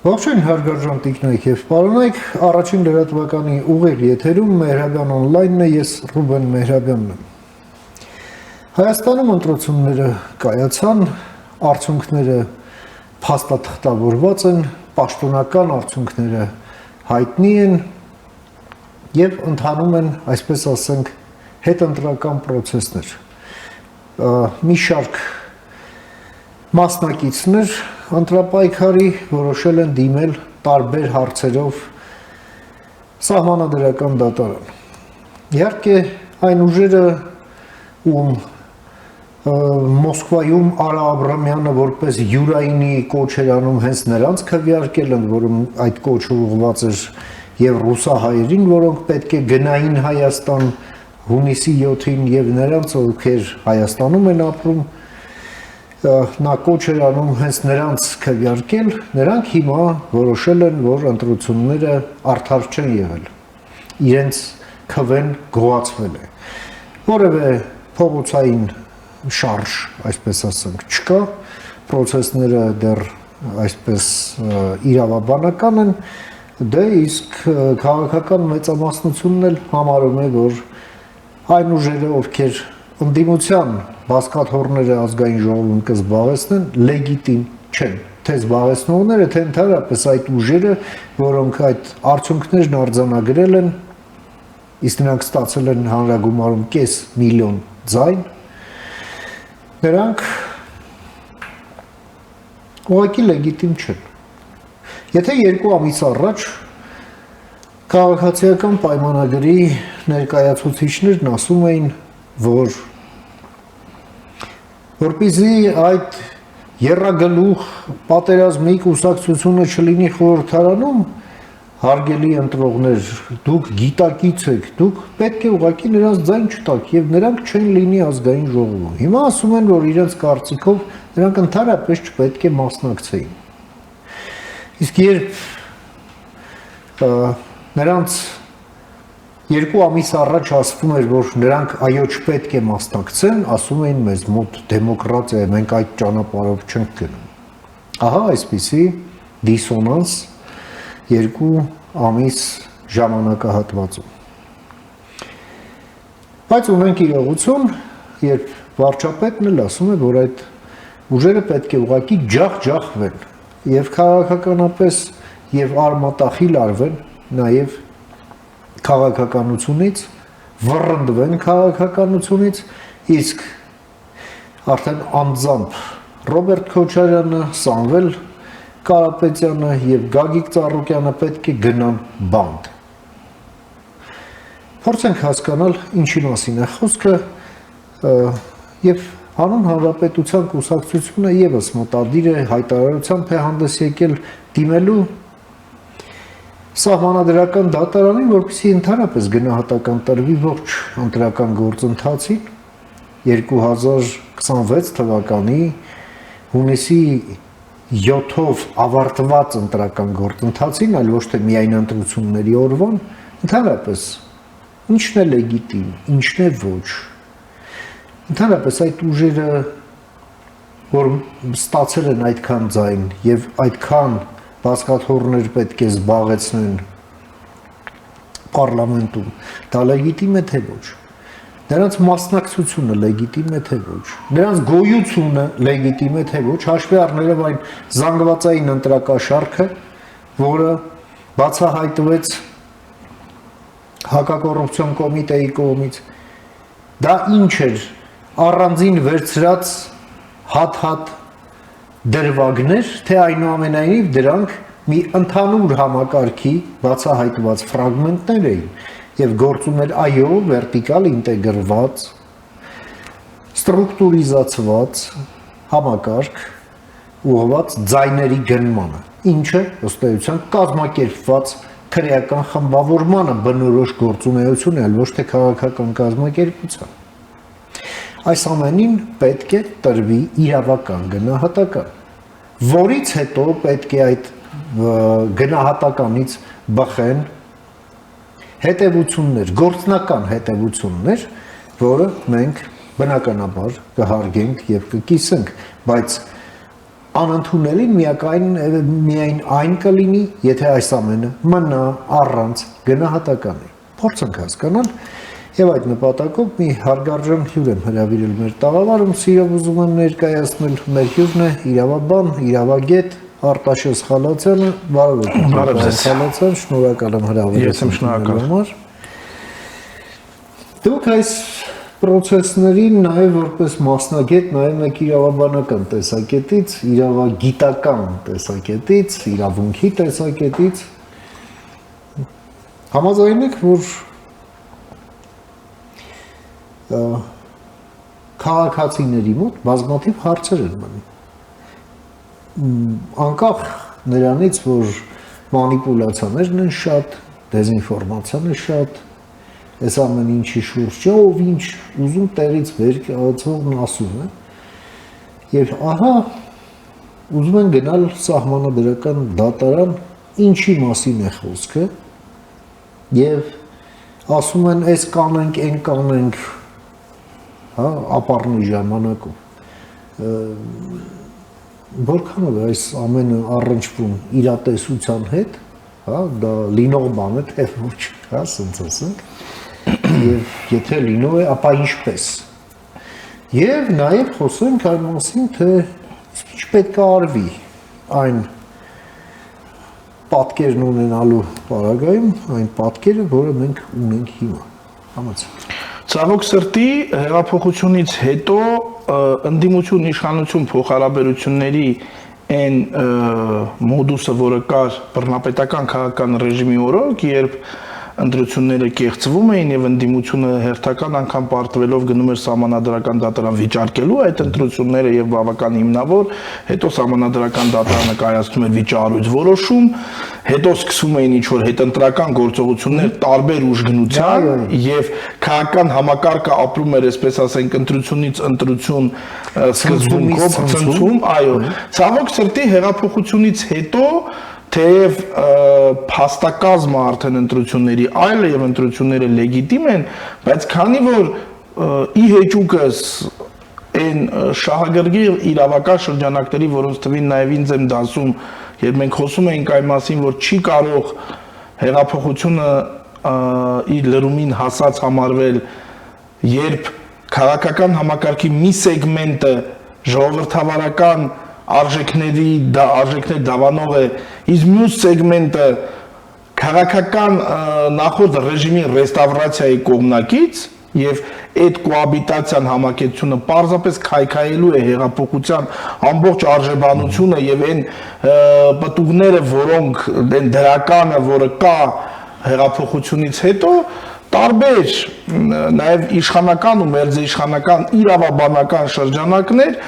Ողջույն հարգարժան տիկնոյք եւ պարոնայք, առաջին լրատվականի ուղիղ եթերում Մեհրաբյան on-line-ն է, ես Ռուբեն Մեհրաբյանն եմ։ Հայաստանում ընտրությունները կայացան, արդյունքները փաստաթղթավորված են, պաշտոնական արդյունքները հայտնի են եւ ընթանում են, այսպես ասենք, հետընտրական պրոցեսներ։ Մի շարք մասնակիցներ ընտրապայքարի որոշել են դիմել տարբեր հարցերով սահմանադրական դատարան։ Իհարկե այն ուժերը, ում Մոսկվայում Արա Աբրամյանը որպես յուրայինի կոչ էր անում, հենց նրանց քվեարկել են, որում այդ կոչը ուղղված էր եւ ռուսահայերին, որոնք պետք է գնային Հայաստան հունիսի 7-ին եւ նրանց, ովքեր Հայաստանում են ապրում, նա կոչ էր անում հենց նրանց քվեարկել, նրանք հիմա որոշել են, որ ընտրությունները արդար չեն եղել, իրենց քվեն գոհացվել է, որևէ փողոցային շարժ, այսպես ասենք, չկա, պրոցեսները դեռ այսպես իրավաբանական են, դե իսկ քաղաքական մեծամասնությունն էլ համարում է, որ այն ուժերը, ովքեր ընդդիմության բազկաթոռները ազգային ժողովում կզբաղեցնեն, լեգիտիմ չեն, թե զբաղեցնողները, թե ընդհանրապես այդ ուժերը, որոնք այդ արդյունքներն արձանագրել են, իսկ նրանք ստացել են հանրագումարում կես միլիոն ձայն, նրանք ուղղակի լեգիտիմ չեն։ Եթե 2 ամիս առաջ քաղաքացիական պայմանագրի ներկայացուցիչներն ասում էին, որպեսզի այդ եռագլուխ պատերազմի կուսակցությունը չլինի խորհրդարանում, հարգելի ընտրողներ, դուք գիտակից եք, դուք պետք է ուղղակի նրանց ձայն չտաք եւ նրանք չեն լինի ազգային ժողովում։ Հիմա ասում են, որ իրենց կարծիքով նրանք ընդհանրապես չպետք է մասնակցեին։ Իսկ երբ նրանց 2 ամիս առաջ ասվում էր, որ նրանք այո չպետք է մասնակցեն, ասում էին մեզ մոտ դեմոկրատիա է, մենք այդ ճանապարհով չենք գնում։ Ահա այսպիսի դիսոնանս 2 ամիս ժամանակահատվածում։ Բայց ունենք իրողություն, երբ վարչապետն էլ ասում է, որ այդ ուժերը պետք է ուղղակի ջախջախվեն եւ քաղաքականապես եւ արմատախիլ արվեն, նաեւ քաղաքականությունից, վռնդվեն քաղաքականությունից, իսկ արդեն անձամբ Ռոբերտ Քոչարյանը, Սամվել Կարապետյանը եւ Գագիկ Ծառուկյանը պետք է գնան բանդ։ Փորձենք հասկանալ ինչի մասին է խոսքը եւ հանուն հանրապետության կուսակցությունը եւս մտադիր է հայտարարությամբ է հանդես եկել դիմելու սահմանադրական դատարանին, որպեսզի ընդհանրապես գնահատական տրվի ողջ ընտրական գործընթացին 2026 թվականի հունիսի 7-ով ավարտված ընտրական գործընթացին, այլ ոչ թե միայն ընտրությունների օրվան, ընդհանրապես ինչն է լեգիտիմ, ինչն է ոչ։ Ընդհանրապես այդ ուժերը, որ ստացել են այդքան ձայն եւ այդքան բազկաթոռներ պետք է զբաղեցնեն պարլամենտում, դա լեգիտիմ է թե ոչ։ Նրանց մասնակցությունը լեգիտիմ է թե ոչ։ Նրանց գոյությունը լեգիտիմ է թե ոչ, հաշվի առնելով այն զանգվածային ընտրակաշառքը, որը բացահայտվեց հակակոռուպցիոն կոմիտեի կողմից։ Դա ինչ էր, առանձին վերցրած հատ-հատ դրվագներ, թե այնուամենայնիվ դրանք մի ընդհանուր համակարգի բացահայտված ֆրագմենտներ էին եւ գործում էր այո վերտիկալ ինտեգրված ստրուկտուրիզացված համակարգ ուղղված ձայների գնմանը, ինչը ըստ էության կազմակերպված քրեական խմբավորմանը բնորոշ գործունեություն է, այլ ոչ թե քաղաքական կազմակերպության։ Այս ամենին պետք է տրվի իրավական գնահատական, որից հետո պետք է այդ գնահատականից բխեն հետևություններ, գործնական հետևություններ, որը մենք բնականաբար կհարգենք եւ կկիսենք, բայց անընդունելի միայն այն կլինի, եթե այս ամենը մնա առանց գնահատականի։ Փորձենք հասկանալ եւ այդ նպատակով մի հարգարժան հյուր եմ հրավիրել մեր տաղավարում, սիրով ուզում եմ ներկայացնել մեր հյուրն է իրավաբան, իրավագետ Արտաշես Խալացյանը, բարև ձեզ Խալացյան, շնորհակալ եմ հրավիրելու Ես եմ շնորհակալ։ Դուք այս process-ներին նաև որպես մասնագետ նայում եք իրավաբանական տեսակետից, իրավագիտական տեսակետից, իրավունքի տեսակետից։ Համաձայն եք, որ քաղաքացիների մոտ բազմաթիվ հարցեր են մնում։ Անկախ նրանից, որ մանիպուլյացիաներն են շատ, դեզինֆորմացիան է շատ, այս ամեն ինչի շուրջ ով ինչ ուզում տեղից վեր կացողն ասում է եւ ահա ուզում են գնալ սահմանադրական դատարան ինչի մասին է խոսքը եւ ասում են այս կանենք այն կանենք հա ապառնի ժամանակով որքանով է այս ամենը առնչվում իրատեսության հետ հա դա լինող բան է թե ոչ հա ասենք եւ եթե լինում է, ապա ինչպես։ Եվ նաեւ խոսենք այն մասին, թե ինչ պետք է արվի այն պատկերն ունենալու պարագայում, այն պատկերը, որը մենք ունենք հիմա։ Համաձայն։ Ցավոք սրտի հեղափոխությունից հետո ընդդիմություն իշխանություն փոխհարաբերությունների այն մոդուսը, որը կար բռնապետական քաղաքական ռեժիմի օրոք, երբ ընտրությունները կեղծվում էին եւ ընդդիմությունը հերթական անգամ պարտվելով գնում էր սահմանադրական դատարան վիճարկելու այդ ընտրությունները եւ բավական հիմնավոր, հետո սահմանադրական դատարանը կայացնում էր վիճառույց որոշում, հետո սկսում էին ինչ որ հետընտրական գործողություններ տարբեր ուժգնության եւ քաղաքական համակարգը ապրում էր, այսպես ասենք, ընտրությունից ընտրություն սկզբունքով ցնցում, այո, ցավոք սրտի հեղափոխությունից հետո թեև փաստակազմը արդեն ընտրությունների այլ է եւ ընտրությունները լեգիտիմ են, բայց քանի որ ի հեճուկս այն շահագրգիռ իրավական շրջանակների, որոնց թվին նաեւ ինձ եմ դասում, երբ մենք խոսում ենք այն մասին, որ չի կարող հեղափոխությունը իր լրումին հասած համարվել, երբ քաղաքական համակարգի մի սեգմենտը ժողովրդավարական արժեքներ դավանող է, իսկ մյուս սեգմենտը քաղաքական նախորդ ռեժիմի ռեստավրացիայի կողմնակից եւ այդ կոաբիտացիան համակեցությունը պարզապես քայքայելու է հեղափոխության ամբողջ արժեբանությունը եւ այն պտուղները, որոնք այն դրականը, որը կա հեղափոխությունից հետո տարբեր նաեւ իշխանական ու մերձիշխանական իրավաբանական շրջանակներ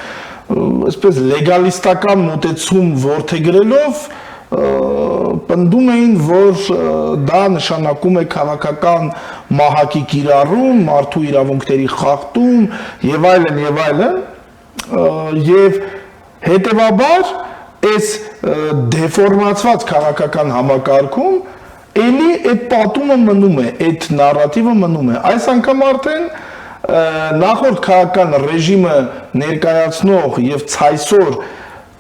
այսպես լեգալիստական մոտեցում ворթեգրելով պնդում էին, որ դա նշանակում է քաղաքական մահակի կիրառում, մարդու իրավունքների խախտում եւ այլն եւ հետեւաբար այս դեֆորմացված քաղաքական համակարգում էլի այդ պատումը մնում է, այդ նարատիվը մնում է։ Այս անգամ արդեն նախորդ քաղաքական ռեժիմը ներկայացնող եւ ցայսօր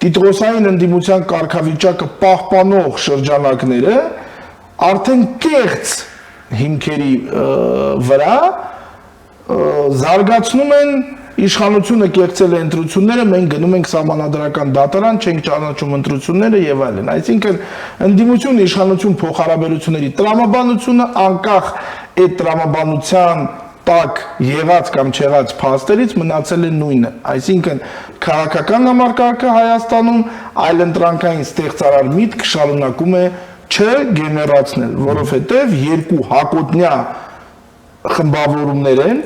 տիտրոսային ընդդիմության կարգավիճակը պահպանող շրջանակները արդեն կեղծ հիմքերի վրա զարգացնում են իշխանությունը կեղծել է ընտրությունները, մենք գնում ենք սահմանադրական դատարան, չենք ճանաչում ընտրությունները եւ այլն։ Այսինքն ընդդիմություն իշխանություն փոխհարաբերությունների տրամաբանությունը անկախ այդ տրամաբանության տակ եղած կամ չեղած փաստերից մնացել է նույնը, այսինքն քաղաքական համակարգը Հայաստանում այլընտրանքային ստեղծարար միտք շարունակում է չգեներացնել, որովհետև երկու հակոտնյա խմբավորումներ են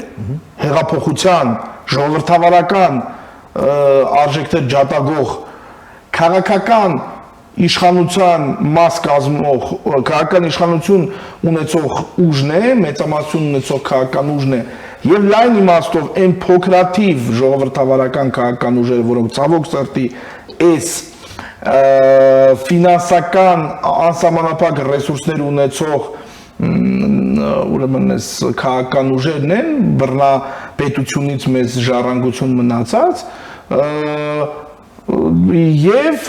հեղափոխության ժողովրդավարական արժեքներ ջատագող քաղաքական իշխանության մաս կազմող քաղաքական իշխանություն ունեցող ուժն է, մեծամասնություն ունեցող քաղաքական ուժն է եւ լայն իմաստով այն փոքրաթիվ ժողովրդավարական քաղաքական ուժերը, որոնք ցավոք սրտի այս ֆինանսական անսահմանափակ ռեսուրսներ ունեցող ուրեմն այս քաղաքական ուժերն են բռնապետությունից մեծ ժառանգություն մնացած Եվ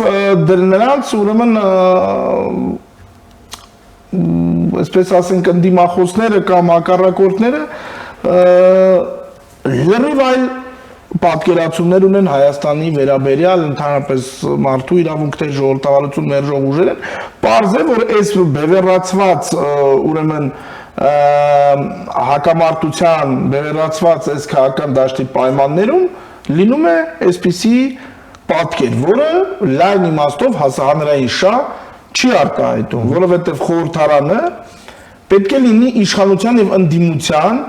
նրանց ուրեմն այսպես ասենք ընդդիմախոսները կամ հակառակորդները լրիվ այլ պատկերացումներ ունեն Հայաստանի վերաբերյալ ընդհանրապես մարդու իրավունքների ժողովրդավարություն մերժող ուժեր են, պարզ է, որ այս բևեռացված ուրեմն հակամարտության բևեռացված այս քաղաքական դաշտի պայմաններում լինում է այսպիսի պատկեր, որը լայն իմաստով հասարակային շահ չի արտահայտում, որովհետև խորհրդարանը պետք է լինի իշխանության եւ ընդդիմության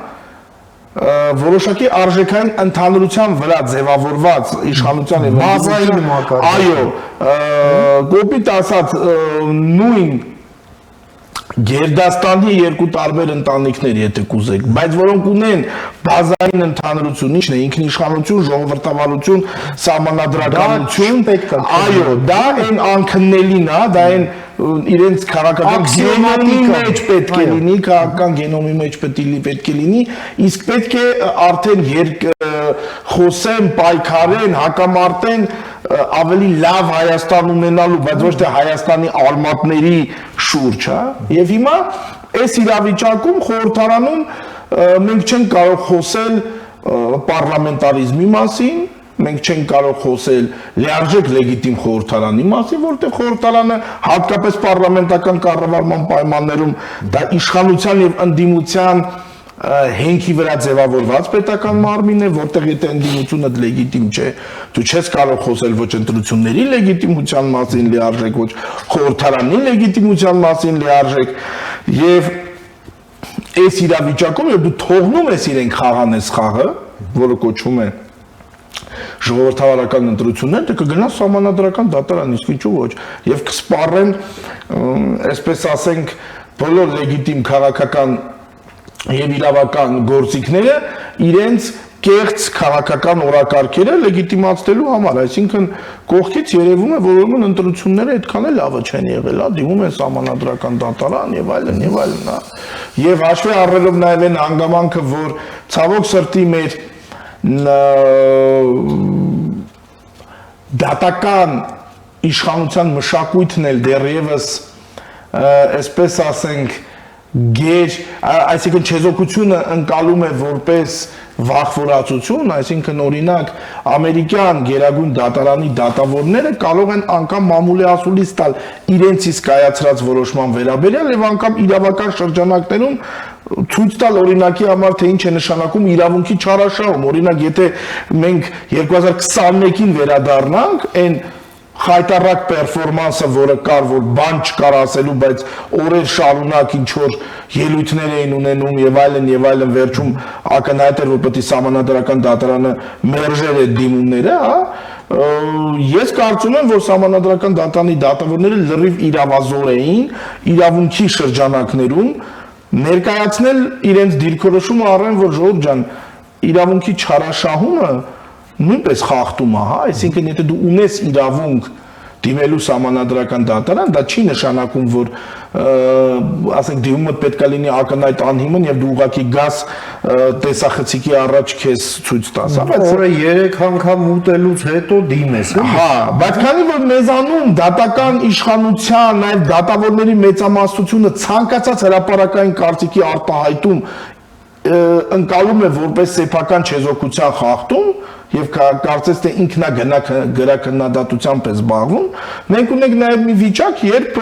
որոշակի արժեքային ընդհանրության վրա ձևավորված իշխանության եւ բազային մակարդակ։ Այո, կոպիտ ասած նույն Գերդաստանի երկու տարբեր ընտանիքներ, եթե կուզեք, բայց որոնք ունեն բազային ընդհանրություն, ինչն է ինքնիշխանություն, ժողովրդավարություն, սահմանադրականություն, այո, դա այն անքննելին է, դա այն իրենց քաղաքական գենոմի մեջ պետք է լինի, քաղաքական գենոմի մեջ պետք է լինի, իսկ պետք է արդեն խոսեն, պայքարեն, հակամարտեն ավելի լավ Հայաստան ունենալու, բայց ոչ թե Հայաստանի արմատների շուրջ, հա։ Եվ հիմա այս իրավիճակում խորհրդարանում մենք չենք կարող խոսել պարլամենտարիզմի մասին, մենք չենք կարող խոսել լիարժեք լեգիտիմ խորհրդարանի մասին, որտեղ խորհրդարանը հատկապես պարլամենտական կառավարման պայմաններում դա իշխանության եւ ընդդիմության հենքի վրա ձևավորված պետական մարմին է, որտեղ եթե ընդդիմությունը լեգիտիմ չէ, դու չես կարող խոսել ոչ ընտրությունների լեգիտիմության մասին լիարժեք, ոչ խորհրդարանի լեգիտիմության մասին լիարժեք, եւ այս իրավիճակում եւ դու թողնում ես իրենք խաղանես խաղը, որը կոչվում է ժողովրդավարական ընտրություններ, դե կգնաս սահմանադրական դատարան, իսկ ինչու ոչ, եւ կսպառեն, այսպես ասենք, բոլոր լեգիտիմ քաղաքական եւ իրավական գործիքները իրենց կեղծ քաղաքական օրակարգերը լեգիտիմացնելու համար, այսինքն կողքից երևում է, որ ուրեմն ընտրությունները այդքան էլ լավը չեն եղել, հա, դիմում են սահմանադրական դատարան եւ այլն, հա։ Եվ հաշվի առնելով նաեւ այն հանգամանքը, որ ցավոք սրտի մեր դատական իշխանության մշակույթն էլ դեռևս այսպես ասենք գեր, այսինքն չեզոքությունը ընկալում է որպես վախվորացություն, այսինքն օրինակ ամերիկյան գերագույն դատարանի դատավորները կարող են անգամ մամուլի ասուլիս տալ իրենց իսկ կայացրած որոշման վերաբերյալ եւ անգամ իրավական շրջանակներում ցույց տալ օրինակի համար թե ինչ է նշանակում իրավունքի չարաշահում, օրինակ եթե մենք 2021-ին վերադառնանք, այն խայտարակ պերֆորմանսը, որը կար, որ բան չկար ասելու, բայց օրեր շարունակ ինչ որ ելույթներ էին ունենում եւ այլն, վերջում ակնհայտ էր, որ պետք է սահմանադրական դատարանը մերժեր այդ դիմումները, հա։ Ես կարծում եմ, որ սահմանադրական դատարանի դատավորները լրիվ իրավազոր էին իրավունքի շրջանակներում ներկայացնել իրենց դիրքորոշումը առեն, որ ժողովուրդ ջան, իրավունքի չարաշահումը նույնպես խախտում է, հա, այսինքն եթե դու ունես իրավունք դիմելու սահմանադրական դատարան, դա չի նշանակում, որ ասենք դիմումը պետք է լինի ակնհայտ անհիմն եւ դու ուղղակի գաս տեսախցիկի առաջ քեզ ցույց տաս, հա, բայց օրը 3 անգամ ուտելուց հետո դիմես, հա, բայց քանի որ մեզանում դատական իշխանության, նաեւ դատավորների մեծամասնությունը ցանկացած հրապարակային կարծիքի արտահայտում ընկալում է որպես սեփական չեզոքության խախտում եւ կարծես թե ինքնագնահատությամբ է զբաղվում, մենք ունենք նաեւ մի վիճակ, երբ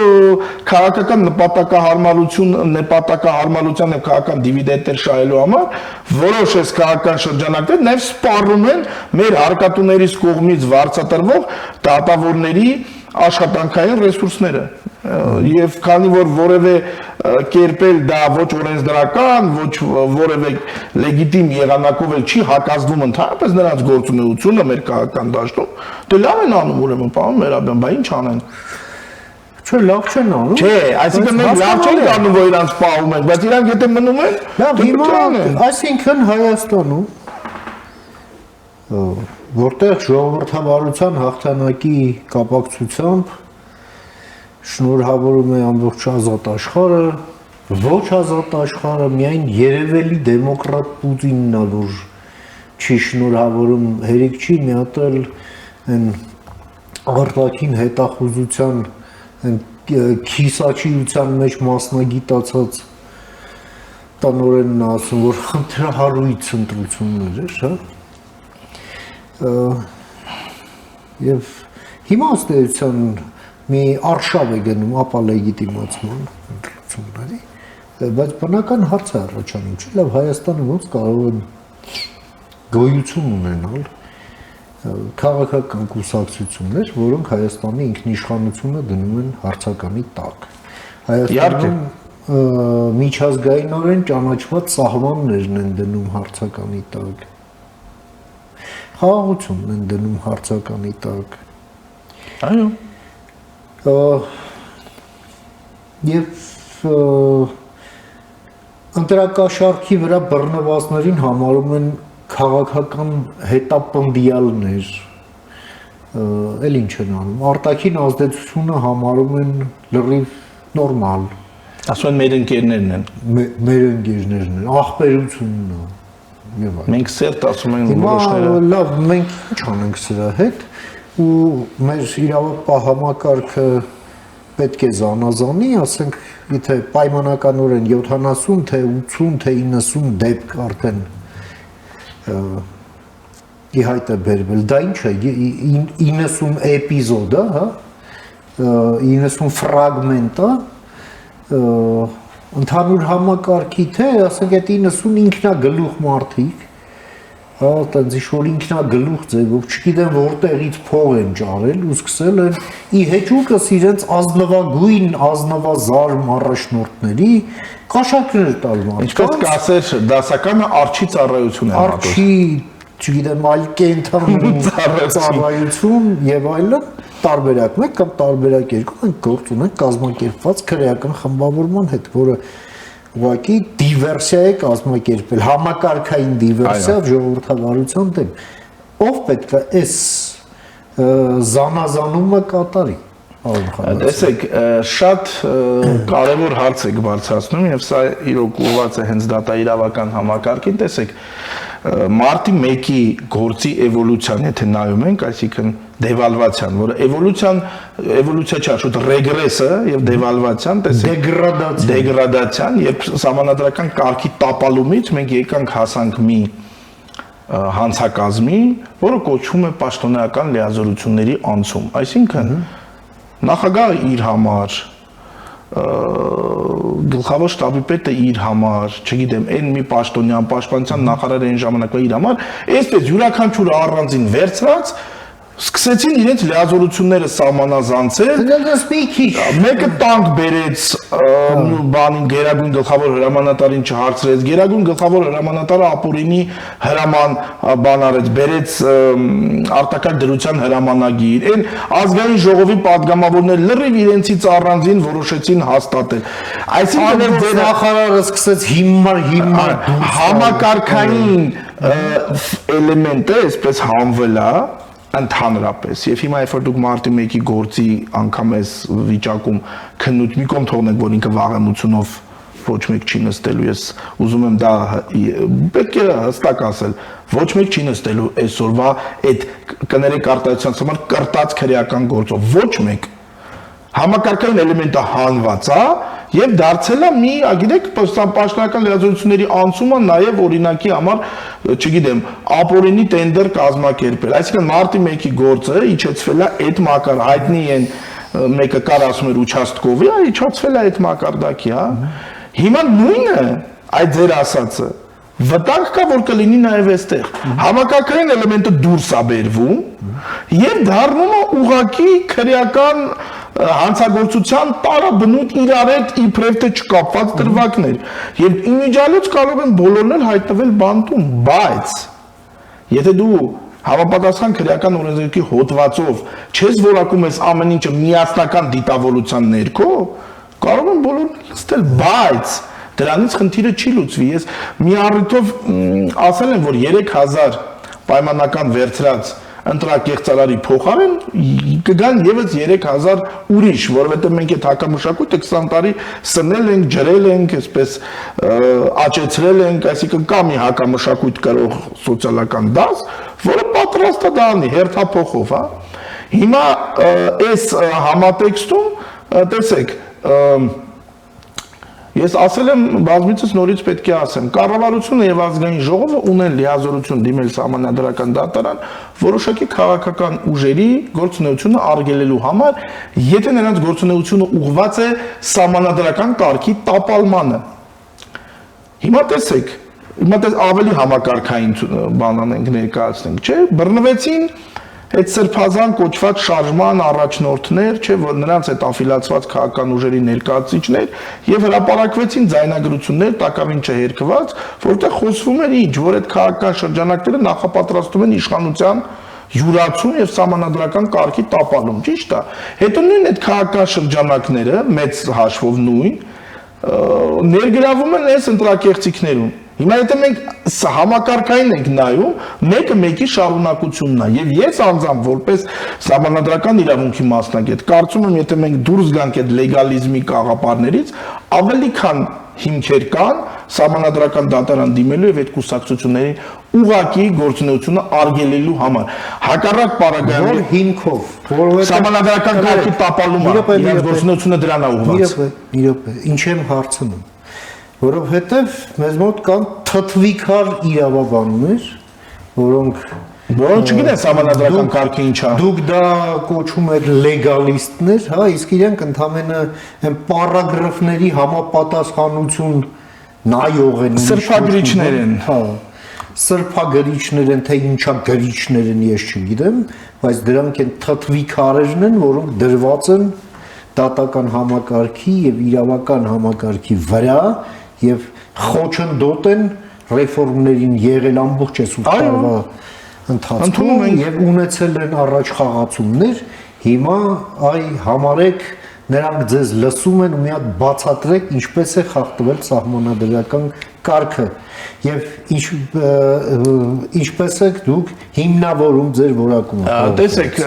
քաղաքական նպատակահարմարության եւ քաղաքական դիվիդենտներ շահելու համար որոշ այս քաղաքական շրջանակներ նաեւ սպառում են մեր հարկատուներից կողմից վարձատրվող դատավորների աշխատանքային ռեսուրսները եւ քանի որ որևէ կերպել դա ոչ օրենսդրական, ոչ որևէ լեգիտիմ եղանակով էլ չի հակազդվում ընդհանրապես նրանց գործունեությունը մեր քաղաքական դաշտում, դե լավ են անում ուրեմն, պարոն Մերաբյան, բա ինչ անեն։ Չէ, լավ չեն անում։ Չէ, այսինքն մենք լավ չենք անում, որ իրանց պահում ենք, բայց իրանք եթե մնում են, լավ, հիմա այսինքն Հայաստանում որտեղ ժողովրդավարության հաղթանակի կապակցությամբ շնորհավորում է ամբողջ ազատ աշխարհը, ոչ ազատ աշխարհը, միայն երևելի դեմոկրատ Պուտինն է, որ չի շնորհավորում, հերիք չի մի հատ էլ այն արտաքին հետախուզության քիսաչիության մեջ մասնագիտացած տնօրենն ասում, որ խնդրահարույց ընտրություններ էր, հա։ Եվ հիմա ըստ մի արշավ է գնում ապա լեգիտիմացման ընտրությունների, բայց բնական հարց է առաջանում, չէ՞, լավ Հայաստանը ոնց կարող է գոյություն ունենալ քաղաքական կուսակցություններ, որոնք Հայաստանի ինքնիշխանությունը դնում են հարցականի տակ։ Հայաստանում միջազգայինորեն ճանաչված սահմաններն են դնում հարցականի տակ։ Խաղաղությունն են դնում հարցականի տակ։ Այո։ Եվ ընտրակաշառքի վրա բռնվածներին համարում են քաղաքական հետապնդյալներ, էլ ինչ են անում, արտաքին ազդեցությունը համարում են լրիվ նորմալ։ Ասում են մեր ընկերներն են։ Մեր ընկերներն են, ախպերությունն է։ Մենք սերտ ասում ենք որոշները։ Լավ, մենք ինչ անենք սրա հետ, ու մեր իրավապահ համակարգը պետք է զանազանի, ասենք, եթե պայմանականորեն 70, թե 80, թե 90 դեպք արդեն ի հայտ է բերվել, դա ինչ է, 90 էպիզոդ է, հա, 90 ֆրագմենտ է, ընդհանուր համակարգի թե, ասենք, այդ 90 ինքնագլուխ մարդիկ, հա, տենց ինչ-որ ինքնագլուխ ձևով, չգիտեմ որտեղից փող են ճարել ու սկսել են ի հեճուկս իրենց ազնվագույն, ազնվազարմ առաջնորդների կաշառքներ տալ մարդկանց։ Ինչպես կասեր դասականը արջի ծառայություն է մատոց։ Արջի, չգիտեմ, այլ կենթանի ծառայություն եւ այլն, տարբերակ մեկ կամ տարբերակ երկու մենք գործ ունենք կազմակերպված քրեական խմբավորման հետ, որը ուղղակի դիվերսիա է կազմակերպել, համակարգային դիվերսիա ժողովրդավարության դեմ։ Ով պետք է այս զանազանումը կատարի։ Տեսեք, շատ կարևոր հարց եք բարձրացնում եւ սա իրոք ուղղված է հենց դատաիրավական համակարգին, տեսեք, մարտի 1-ի գործի էվոլյուցիան, եթե նայում ենք, այսինքն դեվալվացիան, որը էվոլյուցիա չէ, շուտ ռեգրեսը եւ դեվալվացիան, տեսեք, դեգրադացիան, երբ համանդրական կարգի տապալումից մենք եկանք հասանք մի հանցակազմի, որը կոչվում է պաշտոնեական լիազորությունների անցում, այսինքն նախագահը իր համար, գլխավոր շտաբի պետը իր համար, չգիտեմ, այն մի պաշտոնյան, պաշտպանության նախարարը այն ժամանակվա իր համար, այսպես յուրաքանչյուր առանձին վերցրած սկսեցին իրենց լիազորությունները սահմանազանցել։ Մեկը տանկ բերեց, բանին գերագույն գլխավոր հրամանատարին չհարցրեց, գերագույն գլխավոր հրամանատարը ապօրինի հրաման բան արեց, բերեց արտակարգ դրության հրամանագիր։ Այն ազգային ժողովի падգամավորները լրիվ իրենցից առանձին որոշեցին հաստատել։ Այսինքն ձեր նախարարը սկսեց հիմար համակարգային էլեմենտը այսպես հանվել է ընդհանրապես եւ հիմա երբ որ դուք մարտի 1-ի գործի անգամ այս վիճակում քննуть մի կողմ թողնենք որ ինքը վաղեմությունով ոչ մեկ չի նստելու ես ուզում եմ դա պետք է հստակ ասել ոչ մեկ չի նստելու այսօրվա այդ կներեք արտահայտության համար կրտած քրեական գործով ոչ մեկ համակարգային էլեմենտը հանված է եւ դարձել է մի, գիտեք, պաշտոնական լիազորությունների անցումը նաեւ օրինակի համար, չգիտեմ, ապօրինի տենդեր կազմակերպել։ Այսինքն մարտի 1-ի գործը իջեցվել է այդ մակար, հայտնի են մեկը կար ասում էր участковի, իջացվել է այդ մակարդակի, հա։ Հիմա նույնը, այդ ձեր ասածը, վտանգ կա որ կլինի նաեւ այստեղ։ Համակարգային էլեմենտը դուրս է բերվում եւ դառնում է ուղակի քրեական հանցագործության տարաբնույթ իրար հետ իբրև թե չկապված դրվագներ եւ իմիջիալից կարող են բոլորն էլ հայտնվել բանտում, բայց եթե դու համապատասխան քրեական օրենսգրքի հոդվածով չես որակում ես ամեն ինչը միասնական դիտավորության ներքո, կարող են բոլորն լստել, բայց դրանից խնդիրը չի լուծվի։ Ես մի առիթով ասել եմ, որ 3000 պայմանական վերցրած ընտրակեղծարարի փոխարեն կգան եւս 3000 ուրիշ, որովհետեւ մենք այդ հակամշակույթը 20 տարի սնել ենք, ջրել ենք, այսպես աճեցրել ենք, այսինքն կա մի հակամշակույթ կարող սոցիալական դաս, որը պատրաստ է դա անի հերթափոխով, հա։ Հիմա այս համատեքստում տեսեք ես ասել եմ բազմիցս նորից պետք է ասեմ կառավարությունը եւ ազգային ժողովը ունեն լիազորություն դիմել սահմանադրական դատարան որոշակի քաղաքական ուժերի գործունեությունը արգելելու համար եթե նրանց գործունեությունը ուղղված է սահմանադրական կարգի տապալմանը հիմա տեսեք ավելի համակարգային բան անենք ներկայացնենք չէ բռնվեցին այդ սրբազան կոչված շարժման առաջնորդներ, չէ, որ նրանց այդ աֆիլացված քաղաքական ուժերի ներկայացուցիչներ եւ հրապարակվեցին ձայնագրություններ տակավին չհերկված, որտեղ խոսվում էր ինչ, որ այդ քաղաքական շրջանակները նախապատրաստում են իշխանության յուրացում եւ սահմանադրական կարգի տապալում, ճիշտ է։ Հետո նույն այդ քաղաքական շրջանակները մեծ հաշվով նույն ներգրավում են այս ընտրակեղծիքներում։ Հիմա եթե մենք համակարգային ենք նայում, մեկը մեկի շարունակությունն է եւ ես անձամբ որպես սահմանադրական իրավունքի մասնագետ կարծում եմ եթե մենք դուրս գանք այդ լեգալիզմի կաղապարներից, ավելի քան հիմքեր կան սահմանադրական դատարան դիմելու եւ այդ կուսակցությունների ուղակի գործունեությունը արգելելու համար։ Հակառակ պարագայում հիմքով, որովհետեւ սահմանադրական կարգի տապալումը իրենց գործունեությունը դրան է ուղղված։ Ինչ եմ հարցնում որովհետև մեզ մոտ կան թթվիկար իրավաբաններ, որոնք չգիտեն սահմանադրական կարգը ինչ է։ Դուք դա կոչում եք լեգալիստներ, հա, իսկ իրենք ընդհանրապես այն պարագրաֆների համապատասխանություն նայող են, սրբագրիչներ են։ Հա, սրբագրիչներ են, թե ինչա գրիչներ են, ես չգիտեմ, բայց դրանք են թթվիկարերն են, որոնք դրված են դատական համակարգի եւ իրավական համակարգի վրա եւ խոչընդոտ են ռեֆորմներին եղել ամբողջ այս 8 տարվա ընթացքում եւ ունեցել են առաջ խաղացումներ հիմա այ համարեք նրանք ձեզ լսում են ու մի հատ բացատրեք ինչպես է խախտվել սահմանադրական կարգը եւ ինչպես եք դուք հիմնավորում ձեր որակումը տեսեք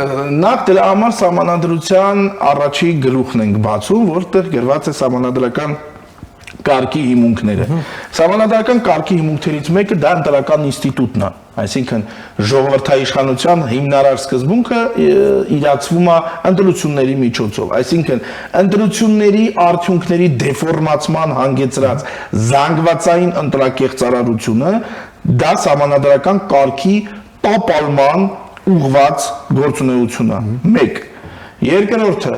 նախ դրա համար սահմանադրության առաջի գլուխն ենք բացում որտեղ գրված է սահմանադրական կարգի հիմունքները սահմանադրական կարգի հիմունքներից մեկը դա ընտրական ինստիտուտն է այսինքն ժողովրդաիշխանության հիմնարար սկզբունքը իրացվում է ընտրությունների միջոցով այսինքն ընտրությունների արդյունքների դեֆորմացման հանգեցրած զանգվածային ընտրակեղծարարությունը դա սահմանադրական կարգի տապալման ուղղված գործունեություն է 1 երկրորդը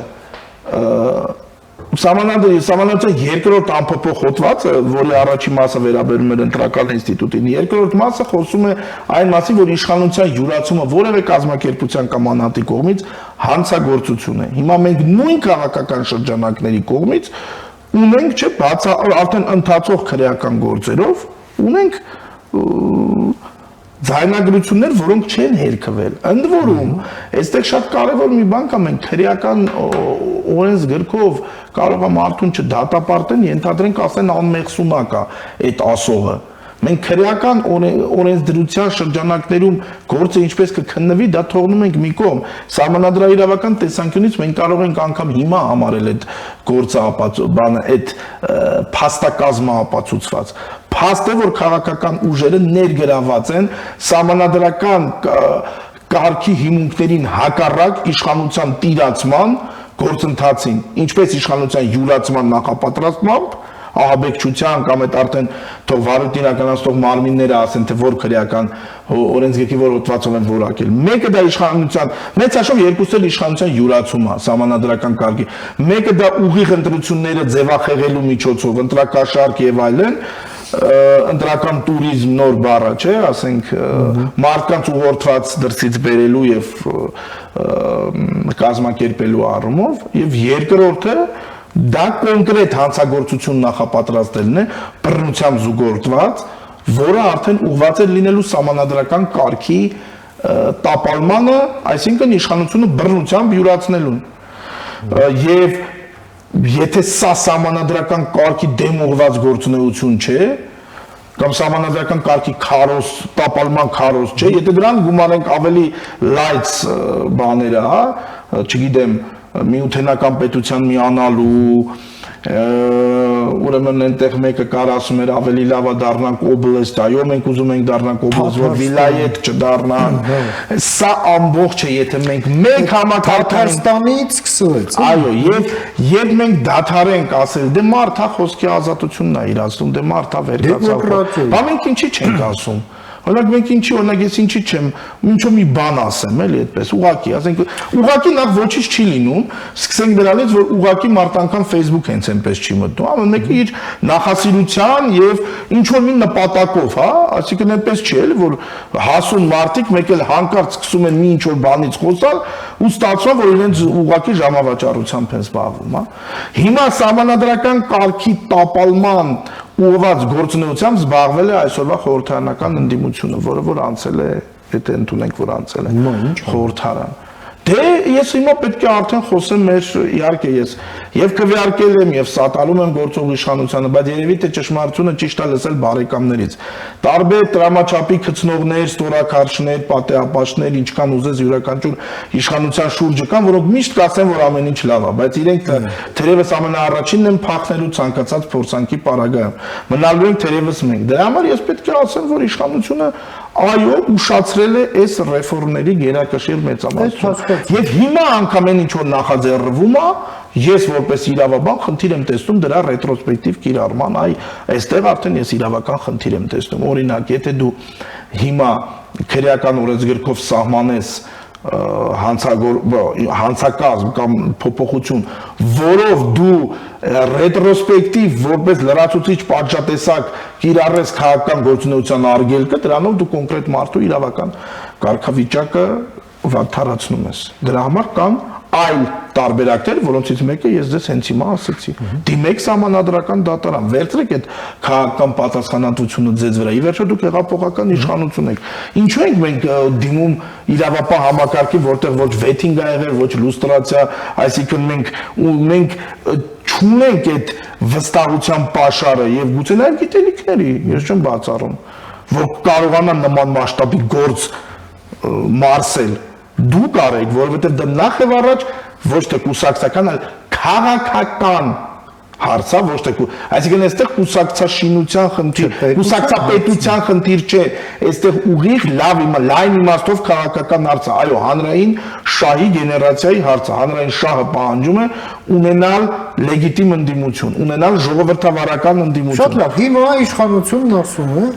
Սահմանադրության երկրորդ անփոփոխ հոդվածը, որի առաջին մասը վերաբերում էր ընտրական ինստիտուտին, երկրորդ մասը խոսում է այն մասին, որ իշխանության յուրացումը որևէ կազմակերպության կամ անհատի կողմից հանցագործություն է։ Հիմա մենք նույն քաղաքական շրջանակների կողմից ունենք, չէ, արդեն ընթացող քրեական գործերով ունենք ձայնագրություններ, որոնք չեն հերքվել։ Ընդ որում, այստեղ շատ կարևոր մի բան կա, մենք քրեական օրենսգրքով կարող է մարդուն չդատապարտեն, ենթադրենք ասեն անմեղսունակ է այդ ասողը։ Մենք քրեական օրենսդրության շրջանակներում գործը ինչպես կքննվի, դա թողնում ենք մի կողմ։ Սահմանադրաիրավական տեսանկյունից մենք կարող ենք անգամ հիմա համարել այդ գործը այդ փաստակազմը ապացուցված։ Փաստ է, որ քաղաքական ուժերը ներգրաված են սահմանադրական կարգի հիմունքներին հակառակ իշխանության տիրացման գործընթացին, ինչպես իշխանության յուրացման նախապատրաստմամբ ահաբեկչության կամ այդ արդեն թող վարույթ իրականացնող մարմինները ասեն թե որ քրեական օրենսգրքի որ հոդվածով են որակել։ Մեկը դա իշխանության մեծ հաշվով երկուսը իշխանության յուրացումը, սահմանադրական կարգի։ Մեկը դա ուղիղ ընտրությունները ձևախեղելու միջոցով, ընտրակաշարք եւ այլն, ընտրական туриզմ նոր բառը, չէ, ասենք մարդկանց ուղղորդված դրսից բերելու եւ կազմակերպելու առումով եւ երկրորդը դա կոնկրետ հանցագործություն նախապատրաստելն է բռնությամբ զուգորդված, որը արդեն ուղղված է լինելու սահմանադրական կարգի տապալմանը, այսինքն իշխանությունը բռնությամբ յուրացնելուն։ Եվ եթե սա սահմանադրական կարգի դեմ ուղղված գործունեություն չէ, կամ սահմանադրական կարգի քարոզ, տապալման քարոզ չէ, եթե դրան գումարենք ավելի լայց բաները, հա, չգիտեմ, միութենական պետության միանալու, ուրեմն այնտեղ մեկը կար ասում էր ավելի լավ է դառնանք օբլեստ, այո մենք ուզում ենք դառնանք օբլեստ, որ վիլայետ չդառնանք։ Սա ամբողջ է, եթե մենք մեկ համակարգ Թաթարստանից սկսվեց։ Այո, եւ մենք դադարենք ասել, դե մարդա խոսքի ազատությունն է իրացնում, դե մարդա վերկացավ։ Բա մենք ինչի չենք ասում։ Օրինակ մենք ինչի, օրինակ ես ինչի չեմ, ինչու մի բան ասեմ, էլի այդպես, ուղակի, ասենք, ուղակի նախ ոչինչ չի լինում, սկսենք դրանից, որ ուղակի մարդ անգամ Facebook հենց այնպես չի մտնում, ամեն մեկը իր նախասիրության եւ ինչ որ մի նպատակով, հա, այսինքն այնպես չի էլի, որ հասուն մարդիկ մեկ էլ հանկարծ սկսում են մի ինչ որ բանից խոսալ ու ստացվում որ իրենց ուղակի ժամավաճառությամբ են զբաղվում, հա։ Հիմա սահմանադրական կարգի տապալման ուղղված գործունեությամբ զբաղվել է այսօրվա խորհրդարանական ընդդիմությունը, որը որ անցել է, եթե ընդունենք, որ անցել է խորհրդարան։ Դե ես հիմա պետք է արդեն խոսեմ մեր իհարկե ես եւ քվեարկել եմ եւ սատարում եմ գործող իշխանությանը, բայց երևի թե ճշմարտությունը ճիշտ է լսել բարեկամներից։ Տարբեր տրամաչափի գծնողներ, ստորակարճներ, պատեհապաշտներ, ինչքան ուզես յուրաքանչյուր իշխանության շուրջը կան, որոնք միշտ կասեն, որ ամեն ինչ լավ է, բայց իրենք թերևս ամենաառաջինն են փախնելու ցանկացած փորձանքի պարագայում։ Մնալու են թերևս մենք։ Դրա համար ես պետք է ասեմ, որ իշխանությունը այո, ուշացրել է այս ռեֆորմների գերակշիռ մեծամասնություն։ Եվ հիմա անգամ այն ինչ որ նախաձեռնվում է, ես որպես իրավաբան խնդիր եմ տեսնում դրա ռետրոսպեկտիվ կիրառման, այստեղ արդեն ես իրավական խնդիր եմ տեսնում։ Օրինակ, եթե դու հիմա քրեական օրենսգրքով սահմանես հանցակազմ կամ փոփոխություն, որով դու ռետրոսպեկտիվ որպես լրացուցիչ պատժատեսակ կիրառես քաղաքական գործունեության արգելքը, դրանով դու կոնկրետ մարդու իրավական կարգավիճակը վատթարացնում ես։ Դրա համար կան այլ տարբերակներ, որոնցից մեկը ես ձեզ հենց հիմա ասացի։ Դիմեք սահմանադրական դատարան, վերցրեք այդ քաղաքական պատասխանատվությունը ձեզ վրա։ Ի վերջո դուք հեղափոխական իշխանություն եք։ Ինչու ենք մենք դիմում իրավապահ համակարգին, որտեղ ոչ վեթինգ ա եղել, ոչ լուստրացիա, այսինքն մենք չունենք այդ վստահության պաշարը եւ գուցե նաեւ գիտելիքների, ես չեմ բացառում, որ կարողանան նման մասշտաբի գործ մարսել։ Դու կարեք, որովհետև դա նախ եւ առաջ ոչ թե կուսակցական, այլ քաղաքական հարց է, ոչ թե այսինքն այստեղ կուսակցաշինության խնդիր, կուսակցապետության խնդիր չէ, այստեղ ուղիղ լայն իմաստով քաղաքական հարց է, այո, հանրային շահի գեներացիայի հարց է, հանրային շահը պահանջում է ունենալ լեգիտիմ ընդդիմություն, ունենալ ժողովրդավարական ընդդիմություն։ Շատ լավ, հիմա իշխանությունն ասում է,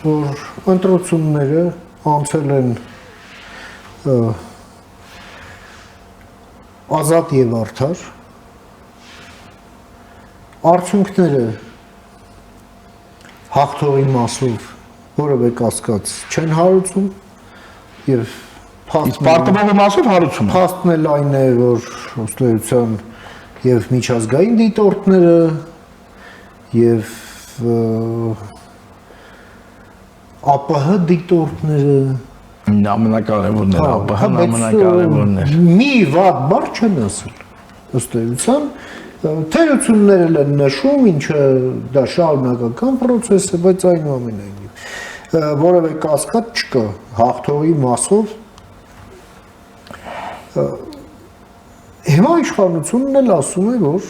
որ ընտրությունները անցել են ազատ եւ արդար, արդյունքները հաղթողի մասով որևէ կասկած չեն հարուցում եւ պարտավորի մասով հարուցում են։ Փաստն էլ այն է, որ ըստեյության եւ միջազգային դիտորդները եւ ԱՊՀ դիտորդները ամենակարևորն է, ամենակարևորն է։ Մի վատ բառ չեն ասել, ըստ էության, թերություններ են նշում, ինչը դա շարունակական process է, բայց այնուամենայնիվ որևէ կասկած չկա հաղթողի մասով։ Հիմա իշխանությունն էլ ասում է, որ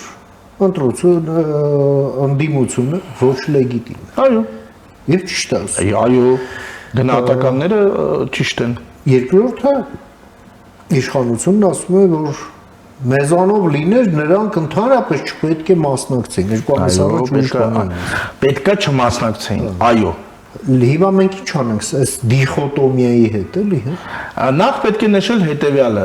ընդդիմությունը ոչ լեգիտիմ է։ Այո։ Եվ ճիշտ է ասում։ Այո, գնահատականները ճիշտ են։ Երկրորդը իշխանությունն ասում է, որ մեզանով լիներ, նրանք ընդհանրապես չպետք է մասնակցեին։ Երկու ամիս առաջ պետք է չմասնակցեին։ Այո։ Հիմա մենք ինչ անենք այս դիխոտոմիայի հետ, էլի, հա։ Նախ պետք է նշել հետևյալը,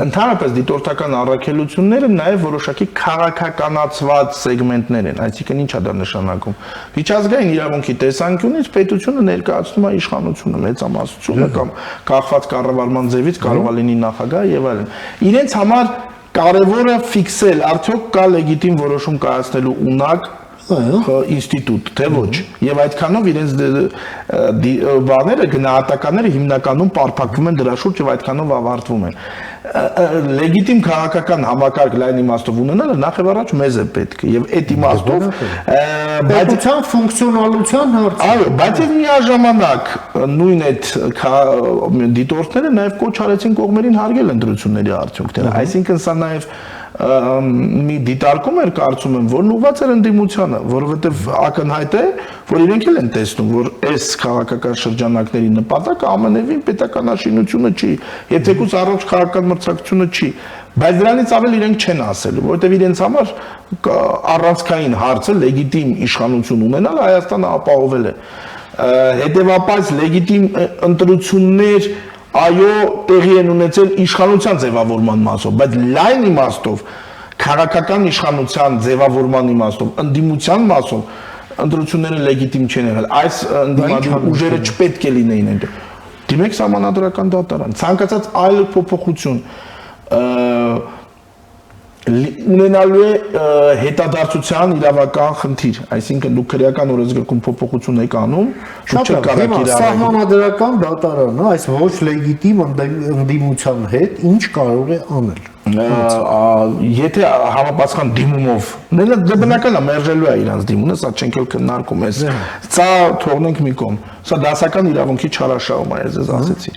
ընդհանրապես դիտորդական առաքելությունները նաև որոշակի քաղաքականացված սեգմենտներ են, այսինքն ինչ է դա նշանակում։ Միջազգային իրավունքի տեսանկյունից պետությունը ներկայացնում է իշխանությունը, մեծամասնությունը կամ կախված կառավարման ձևից կարող է լինի նախագահ եւ այլն։ Իրենց համար կարևորը ֆիքսել, արդյոք կա լեգիտիմ որոշում կայացնելու ունակ ինստիտուտ, թե ոչ, եւ այդքանով իրենց բաները, գնահատականները հիմնականում պարփակվում են դրա շուրջ եւ այդքանով ավարտվում են։ Լեգիտիմ քաղաքական համակարգ լայն իմաստով ունենալը նախ եւ առաջ մեզ է պետք եւ այդ իմաստով պետության ֆունկցիոնալության հարց։ Այո, բայց եւ միաժամանակ նույն այդ դիտորդները նաեւ կոչ արեցին կողմերին հարգել ընտրությունների արդյունքները, այսինքն սա նաեւ մի դիտարկում էր կարծում եմ, որն ուղղված էր ընդդիմությանը, որովհետև ակնհայտ է, որ իրենք էլ են տեսնում, որ այս քաղաքական շրջանակների նպատակը ամենևին պետականաշինությունը չի, եւ թեկուզ առողջ քաղաքական մրցակցությունը չի, բայց դրանից ավել իրենք չեն ասելու, որովհետև իրենց համար առանցքային հարցը լեգիտիմ իշխանություն ունենալ Հայաստանը ապահովել է։ Հետևաբար լեգիտիմ ընտրություններ այո տեղի են ունեցել իշխանության ձևավորման մասով, բայց լայն իմաստով քաղաքական իշխանության ձևավորման իմաստով, ընդդիմության մասով ընտրությունները լեգիտիմ չեն եղել։ Այս ընդդիմադիր ուժերը չպետք է լինեին այնտեղ։ Դիմեք սահմանադրական դատարան, ցանկացած այլ փոփոխություն ունենալու է հետադարձության իրավական խնդիր, այսինքն դուք քրեական օրենսգրքում փոփոխություն եք անում, դուք չեք կարող իրավական սահմանադրական դատարանը այս ոչ լեգիտիմ ընդդիմության հետ ինչ կարող է անել։ Եթե համապատասխան դիմումով, դա բնական է, մերժելու է իրանց դիմումը, սա չենք էլ քննարկում, սա թողնենք մի կողմ, սա դասական իրավունքի չարաշահում է, ես ձեզ ասեցի։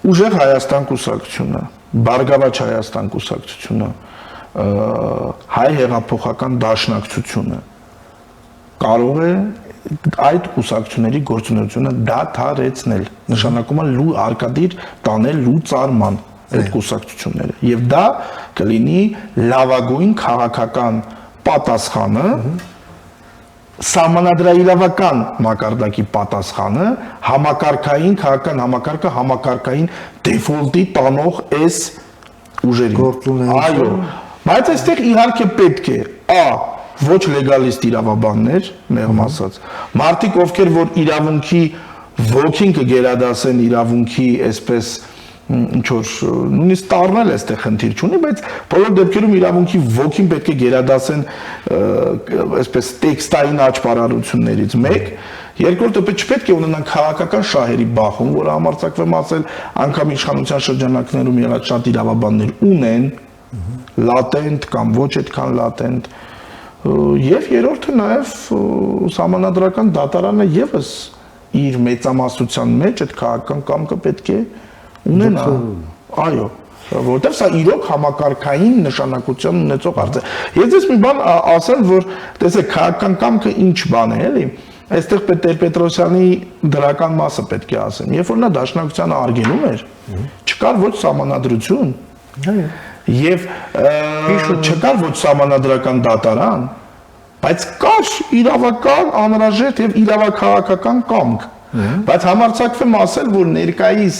Ուժեղ Հայաստան կուսակցությունը, Բարգավաճ Հայաստան կուսակցությունը, հայ հեղափոխական դաշնակցությունը կարող է այդ կուսակցությունների գործունեությունը դադարեցնել, նշանակում է լու արկադիր տանել լուծարման այդ կուսակցությունները, եւ դա կլինի լավագույն քաղաքական պատասխանը, սահմանադրաիրավական մակարդակի պատասխանը համակարգային քաղաքական համակարգային դեֆոլտի տանող այս ուժերին։ Այո, բայց այստեղ իհարկե պետք է ոչ լեգալիստ իրավաբաններ, մեղմ ասած, մարդիկ, ովքեր որ իրավունքի ոգին կգերադասեն իրավունքի այսպես ինչ որ նույնիսկ տառնել այստեղ խնդիր չունի, բայց բոլոր դեպքերում իրավունքի ոգին պետք է գերադասեն այսպես տեքստային աճպարարություններից մեկ, երկրորդը չպետք է ունենան քաղաքական շահերի բախում, որը համարձակվեմ ասել, անգամ իշխանության շրջանակներում եղած շատ իրավաբաններ ունեն, լատենտ կամ ոչ այդքան լատենտ, եւ երրորդը նաեւ սահմանադրական դատարանը եւս իր մեծամասնության մեջ այդ քաղաքական կամքը պետք է ունենա, այո, որտեղ սա իրոք համակարգային նշանակություն ունեցող հարց է։ Ես ձեզ մի բան ասեմ, որ տեսեք, քաղաքական կամքը ինչ բան է, էլի։ Այստեղ Տեր-Պետրոսյանի դրական մասը պետք է ասեմ։ Երբ որ նա դաշնակցությանը արգելում էր, չկար ոչ սահմանադրություն, եւ չկար ոչ սահմանադրական դատարան, բայց կար իրավական անհրաժեշտ եւ իրավաքաղաքական կամք։ Բայց համարձակվեմ ասել, որ ներկայիս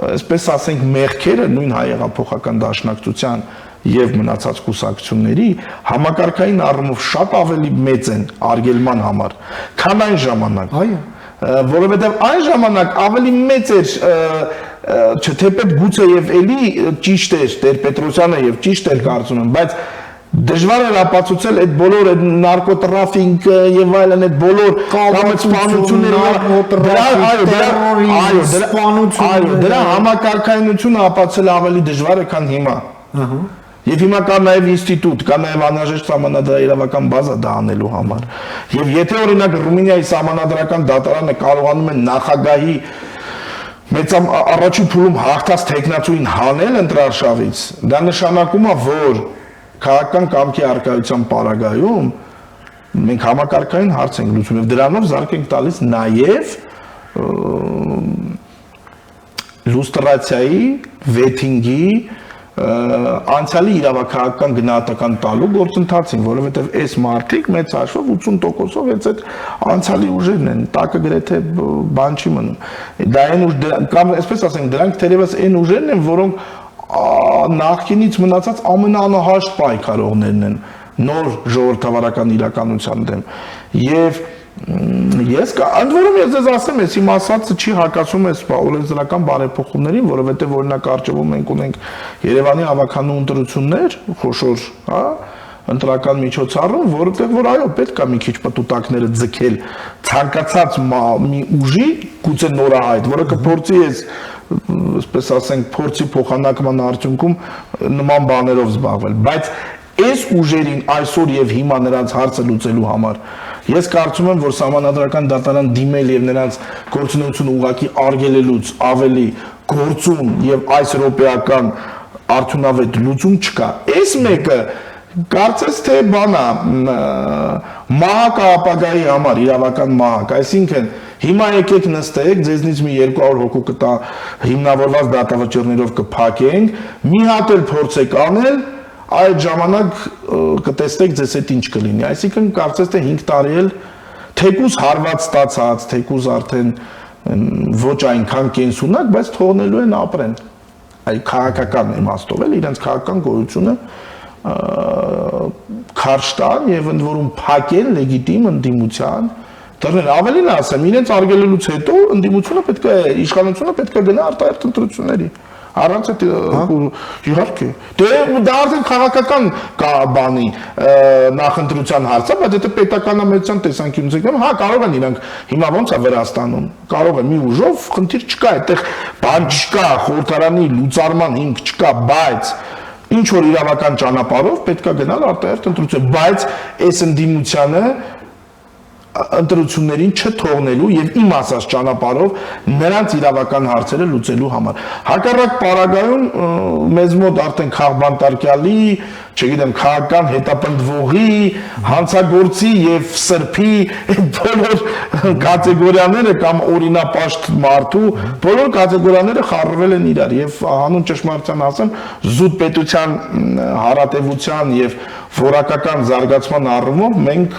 այսպես ասենք մեղքերը նույն հայ հեղափոխական դաշնակցության եւ մնացած կուսակցությունների համակարգային առումով շատ ավելի մեծ են արգելման համար, քան այն ժամանակ։ Այո, որովհետեւ այն ժամանակ ավելի մեծ էր չթեպետ գուցե եւ էլի ճիշտ էր Տեր-Պետրոսյանը եւ ճիշտ էր կարծում եմ, բայց դժվար էր ապացուցել այդ բոլոր այդ նարկոտրաֆիկ եւ այլն այդ բոլոր կամեցությունները դրա համակարգայնությունը ապացուցել ավելի դժվար է, քան հիմա։ Եվ հիմա կա նաեւ ինստիտուտ, կա նաեւ անհրաժեշտ սահմանադրական բազա դա անելու համար։ Եվ եթե օրինակ Ռումինիայի սահմանադրական դատարանը կարողանում է նախագահի մեծ առաջին փուլում հաղթած տեխնացուին հանել ընտրարշավից, դա նշանակում է, որ քաղաքական կամքի արկայության պարագայում մենք համակարգային հարց ենք լուծում եւ դրանով զարկ ենք տալիս նաեւ լուստրացիայի, վեթինգի, անցյալի իրավաքաղաքական գնահատական տալու գործընթացին, որովհետեւ այս մարտիկ մեծ հաշվով 80%-ով հենց այդ անցյալի ուժերն են, տակը գրեթե բան չի մնում։ Դա այն ուժ կամ այսպես ասենք, դրանք թերևս այն ուժերն են, որոնք նախկինից մնացած ամենաանհաշտ պայքարողներն են նոր ժողովրդավարական իրականության դեմ եւ ես ընդ որում ես ձեզ ասեմ, ես իմ ասածը չի հակասում էս օրենսդրական բարեփոխումներին, որովհետեւ օրինակ արժևում մենք ունենք Երևանի հավաքանու ընտրություններ, խոշոր, հա, ընտրական միջոցառում, որովհետեւ որ այո, պետք է մի քիչ պտուտակները ձգել ցանկացած մի ուժի, գուցե նորահայտ, որը կփորձի էս այսպես ասենք փորձի փոխանակման արդյունքում նման բաներով զբաղվել, բայց այս ուժերին այսօր եւ հիմա նրանց հարցը լուծելու համար ես կարծում եմ, որ սահմանադրական դատարան դիմել եւ նրանց գործունեությունը ուղղակի արգելելուց ավելի գործուն եւ այս ռոպեական արդյունավետ լուծում չկա։ Այս մեկը կարծես թե բանա մահակ ապագայի համար իրավական մահակ, այսինքն հիմա եկեք նստեք, ձեզնից մի 200 հոգու կտա հիմնավորված դատավճիռներով կփակենք, մի հատ էլ փորձեք անել, այդ ժամանակ կտեսնեք ձեզ հետ ինչ կլինի։ Այսինքն կարծես թե 5 տարի էլ թեկուզ հարված ստացած, թեկուզ արդեն ոչ այնքան կենսունակ, բայց թողնելու են ապրեն։ Այ քաղաքական իմաստով էլ իրենց քաղաքական գոյությունը քարշ տան եւ ընդ որում փակեն լեգիտիմ ընդդիմության դռներ։ Ավելին ասեմ, իրենց արգելելուց հետո ընդդիմությունը պետք է իշխանությունը պետք է գնա արտահերթ ընտրությունների։ Առանց այդ իհարկե։ Դե դա արդեն քաղաքական բանի նախընտրության հարց է, բայց դա պետականամեծության տեսանկյունից եկամ, հա կարող են իրանք հիմա ոնց է Վրաստանում, կարող է մի ուժով խնդիր չկա, այդտեղ բան չկա, խորհրդարանի լուծարման հիմք չկա, բայց ինչ որ իրավական ճանապարհով պետք է գնալ արտահերթ ընտրություն, բայց այս ընդդիմությանը ընտրություններին չթողնելու եւ իմ ասած ճանապարհով նրանց իրավական հարցերը լուծելու համար։ Հակառակ պարագայում մեզ մոտ արդեն քաղբանտարկյալի, չգիտեմ, քաղաքական հետապնդվողի, հանցագործի եւ սրբի բոլոր կատեգորիաները կամ օրինապաշտ մարդու բոլոր կատեգորիաները խառնվել են իրար եւ հանուն ճշմարտության ասեմ, զուտ պետության հարատեվության եւ որակական զարգացման առումով մենք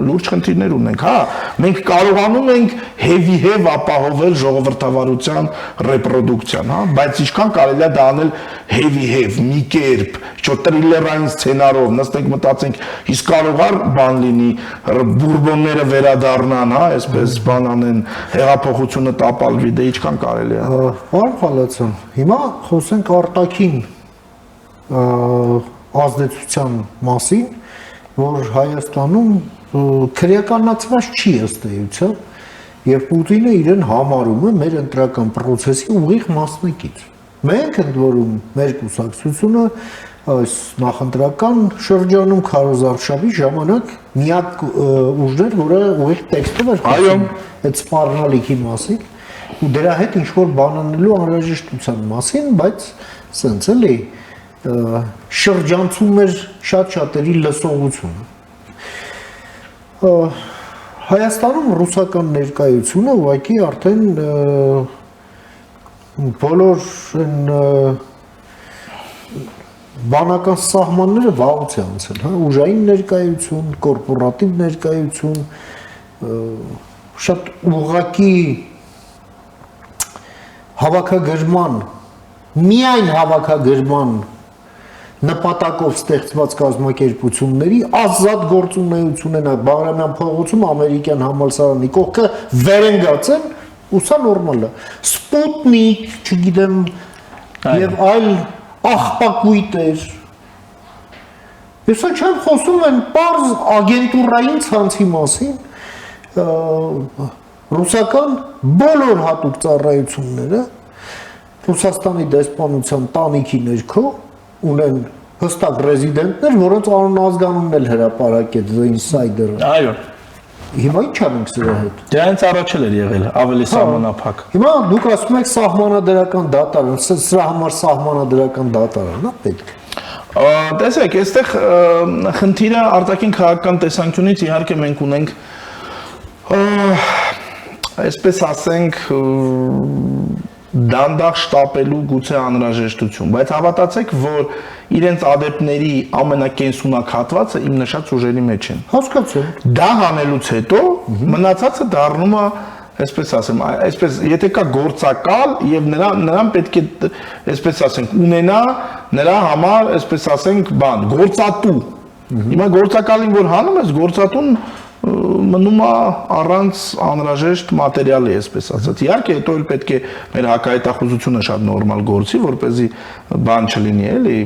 լուրջ խնդիրներ ունենք, հա, մենք կարողանում ենք հեվի ապահովել ժողովրդավարության ռեպրոդուկցիան, հա, բայց ինչքան կարելի է դա անել հեվի, մի կերպ, չէ՞ տրիլերային սցենարով, նստենք մտածենք, իսկ կարող է բան լինի, բուրբոնները վերադառնան, հա, այսպես բան անեն, հեղափոխությունը տապալվի, դե ինչքան կարելի է։ Պարոն Խալացյան, հիմա խոսենք արտաքին ազդեցության մասին, որ Հայաստանում քրեականացված չի ըստ էության, եւ Պուտինը իրեն համարում է մեր ընտրական process-ի ուղիղ մասնակից։ Մենք ընդ որում մեր կուսակցությունը այս նախընտրական շրջանում քարոզարշավի ժամանակ միակ ուժն էր, որը ուղիղ տեքստով էր խոսում այդ սպառնալիքի մասին ու դրա հետ ինչ որ բան անելու անհրաժեշտության մասին, բայց սենց էլի շրջանցում էր շատ-շատերի լսողությունը։ Հայաստանում ռուսական ներկայությունը ուղղակի արդեն բոլոր բանական սահմանները վաղուց է անցել, հա, ուժային ներկայություն, կորպորատիվ ներկայություն, շատ ուղղակի հավաքագրման, միայն հավաքագրման նպատակով ստեղծված կազմակերպությունների ազատ գործունեություն են, Բաղրամյան փողոցում ամերիկյան համալսարանի կողքը վեր են գացել, ու սա նորմալ է։ Սպուտնիկ, չգիտեմ, եւ այլ աղբակույտեր։ Ես չեմ խոսում են պարզ ագենտուրային ցանցի մասին, ռուսական բոլոր հատուկ ծառայությունները Ռուսաստանի դեսպանության տանիքի ներքո ունեն հստակ ռեզիդենտներ, որոնց անազգանունն էլ հրապարակեց The Insider-ը։ Այո։ Հիմա ինչ անենք սրա հետ։ Դրանից առաջել էր եղել, ավելի սահմանափակ։ Հիմա դուք ասում եք սահմանադրական դատարան, սրա համար սահմանադրական դատարան, հա, պետք է։ Տեսեք, այստեղ խնդիրը արտաքին քաղաքական տեսանկյունից իհարկե մենք ունենք այսպես ասենք դանդաղ շտապելու գուցե անհրաժեշտություն, բայց հավատացեք, որ իրենց ադեպտների ամենակենսունակ հատվածը իմ նշած ուժերի մեջ են։ Հասկացա։ Դա հանելուց հետո մնացածը դառնում է, այսպես ասեմ, այսպես եթե կա գործակալ եւ նրան պետք է, այսպես ասենք, ունենա նրա համար, այսպես ասենք, բան, գործատու։ Հիմա գործակալին որ հանում ես, գործատուն մնում է առանց անհրաժեշտ մատերիալի, այսպես ասած։ Իհարկե, հետո էլ պետք է մեր հակահետախուզությունը շատ նորմալ գործի, որպեսզի բան չլինի, էլի,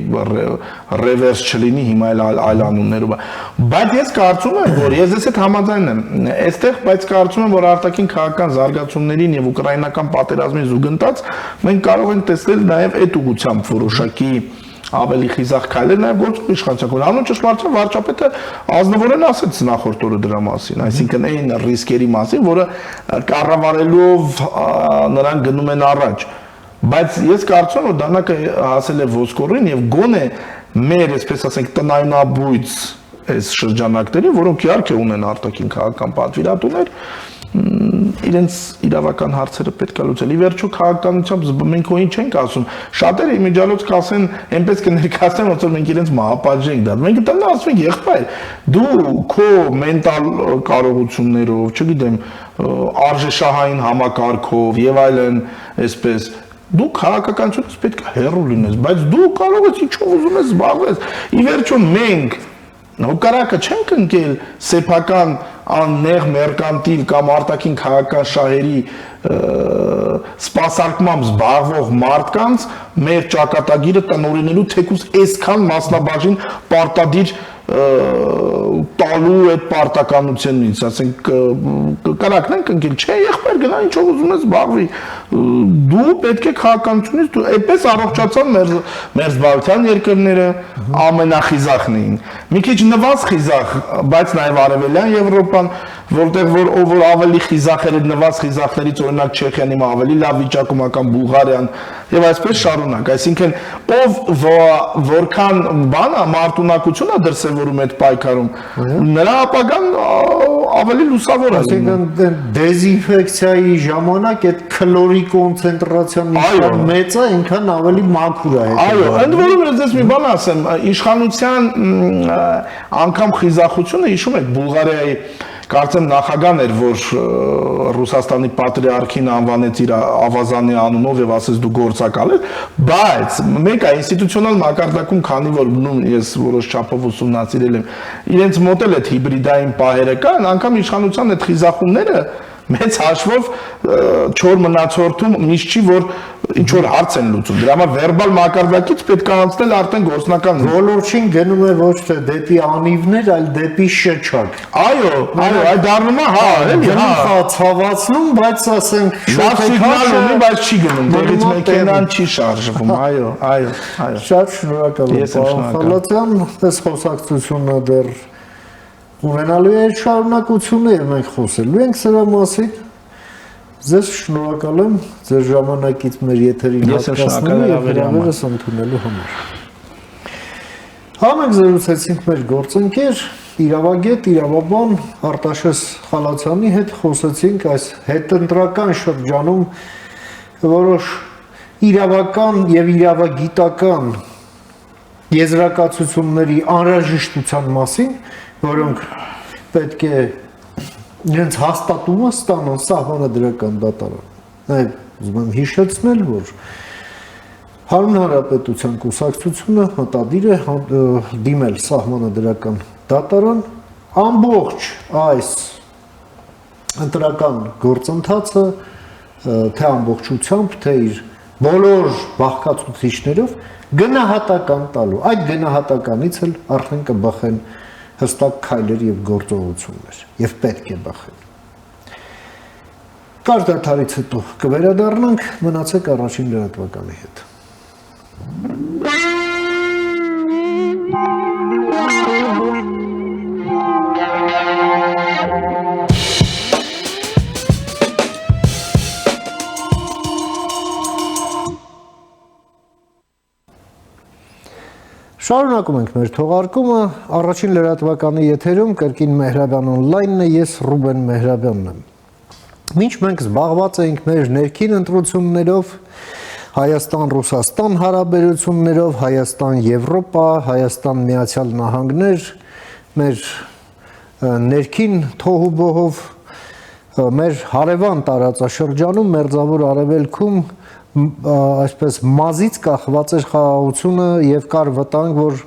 ռևերս չլինի հիմա այլ անուններով։ Բայց ես կարծում եմ, որ ես ես հետ համաձայն եմ, այստեղ, բայց կարծում եմ, որ արտաքին քաղաքական զարգացումներին եւ ուկրաինական պատերազմի զուգընթաց մենք կարող ենք տեսնել նաեւ այդ ուղղությամբ որոշակի ավելի խիզախ քայլեր նաև գործող իշխանության։ Հանուն ճշմարտության վարչապետը ազնվորեն ասեց նախորդ օրը դրա մասին, այսինքն այն ռիսկերի մասին, որը կառավարելով նրանք գնում են առաջ։ բայց ես կարծում եմ որ դանակը հասել է ոսկորին եւ գոնե մեր այսպես ասենք տնայնաբույծ այս շրջանակների, որոնք իհարկե ունեն արտաքին քաղաքական պատվիրատուներ, իրենց իրավական հարցերը պետք է լուծել։ Ի վերջո քաղաքականությամբ մենք ոին չենք ասում։ Շատերը իմիջիալոց կասեն, այնպես կներկայացնեն, ոնց որ մենք իրենց մահապատժ ենք դա։ Մենք դա ասում ենք, եղբայր, դու քո մենտալ կարողություններով, չգիտեմ, արժեշահային համակարգով եւ այլն, այսպես դու քաղաքականությունից պետք է հեռու լինես, բայց դու կարող ես ինչ ուզում ես զբաղվես։ Ի վերջո մենք հոգարակը չենք ընկել սեփական աննեղ մերկանտիլ կամ արտաքին քաղաքական շահերի սպասարկմամբ զբաղվող մարդկանց մեր ճակատագիրը տնօրինելու թեկուզ այսքան մասնաբաժին պարտադիր տալու այդ պարտականությունից, ասենք կարակն ենք ընկել, չէ, եղբայր գնա ինչով ուզում ես զբաղվի, դու պետք է քաղաքականությունից, դու այդպես առողջացան մեր զբաղության երկրները ամենախիզախն էին, մի քիչ նվազ խիզախ, բայց նաև արևելյան Եվրոպան, որտեղ որ ավելի խիզախ էր նվազ խիզախներից օրինակ Չեխիան հիմա ավելի լավ վիճակում է կամ Բուլղարիան եւ այսպես շարունակ, այսինքն ով որքան բան է մարտունակություն է դրսևորում այդ պայքարում, նրա ապագան ավելի լուսավոր է լինում։ Այսինքն դեզինֆեկցիայի ժամանակ այդ քլորի կոնցենտրացիան ինչքան մեծ է, այնքան ավելի մաքուր է։ Այո, ընդ որում ես մի բան ասեմ, իշխանության անգամ խիզախությունը հիշում եք Բուլղարիայի Կարծեմ նախագահն էր, որ Ռուսաստանի պատրիարքին անվանեց իր ավազանի անունով եւ ասեց դու գործակալ ես, բայց մեկ է ինստիտուցիոնալ մակարդակում, քանի որ ես որոշ չափով ուսումնասիրել եմ, իրենց մոտ էլ այդ հիբրիդային պահերը կան, անգամ իշխանության այդ խիզախումները մեծ հաշվով չոր մնացորդում միշտ չի, որ ինչ որ հարց են լուծում։ Դրա համար վերբալ մակարդակից պետք է անցնել արդեն գործնական ոլորտին գնում է ոչ թե դեպի անիվներ, այլ դեպի շչակ։ Այո, այդ դառնում է, հա, էլի, հա, ցավացնում, բայց ասենք լավ սիգնալ ունի, բայց չի գնում, դերից մեքենան չի շարժվում, այո։ Շատ շնորհակալ եմ, պարոն Խալաթյան, այս խոսակցությունը դեռ ունենալու է շարունակությունը եւ մենք խոսելու ենք սրա մասին։ Ձեզ շնորհակալ եմ ձեր ժամանակից մեր եթերին հատկացնելու եւ հրավերս ընդունելու համար։ Համենք զրուցեցինք մեր գործընկեր, իրավագետ, իրավաբան Արտաշես Խալաթյանի հետ, խոսեցինք այս հետընտրական շրջանում որոշ իրավական եւ իրավագիտական եզրակացությունների անհրաժեշտության մասին, որոնք պետք է իրենց հաստատումը ստանան սահմանադրական դատարան։ Նաև ուզում եմ հիշեցնել, որ Հանուն Հանրապետության կուսակցությունը մտադիր է դիմել սահմանադրական դատարան ամբողջ այս ընտրական գործընթացը թե ամբողջությամբ, թե իր բոլոր բաղկացուցիչներով գնահատական տալու։ Այդ գնահատականից էլ արդեն կբխեն հստակ քայլեր եւ գործողություններ եւ պետք է բախեն։ Կարճ դադարից հետո կվերադառնանք, մնացեք առաջին լրատվականի հետ։ Շարունակում ենք մեր թողարկումը, առաջին լրատվականի եթերում կրկին Մեհրաբյան on-line-ն է, ես Ռուբեն Մեհրաբյանն եմ։ Մինչ մենք զբաղված էինք մեր ներքին ընտրություններով, Հայաստան-Ռուսաստան հարաբերություններով, Հայաստան-Եվրոպա, Հայաստան-Միացյալ Նահանգներ, մեր ներքին թոհուբոհով, մեր հարևան տարածաշրջանում, Մերձավոր Արևելքում այսպես մազից կախված էր խաղաղությունը եւ կար վտանգ, որ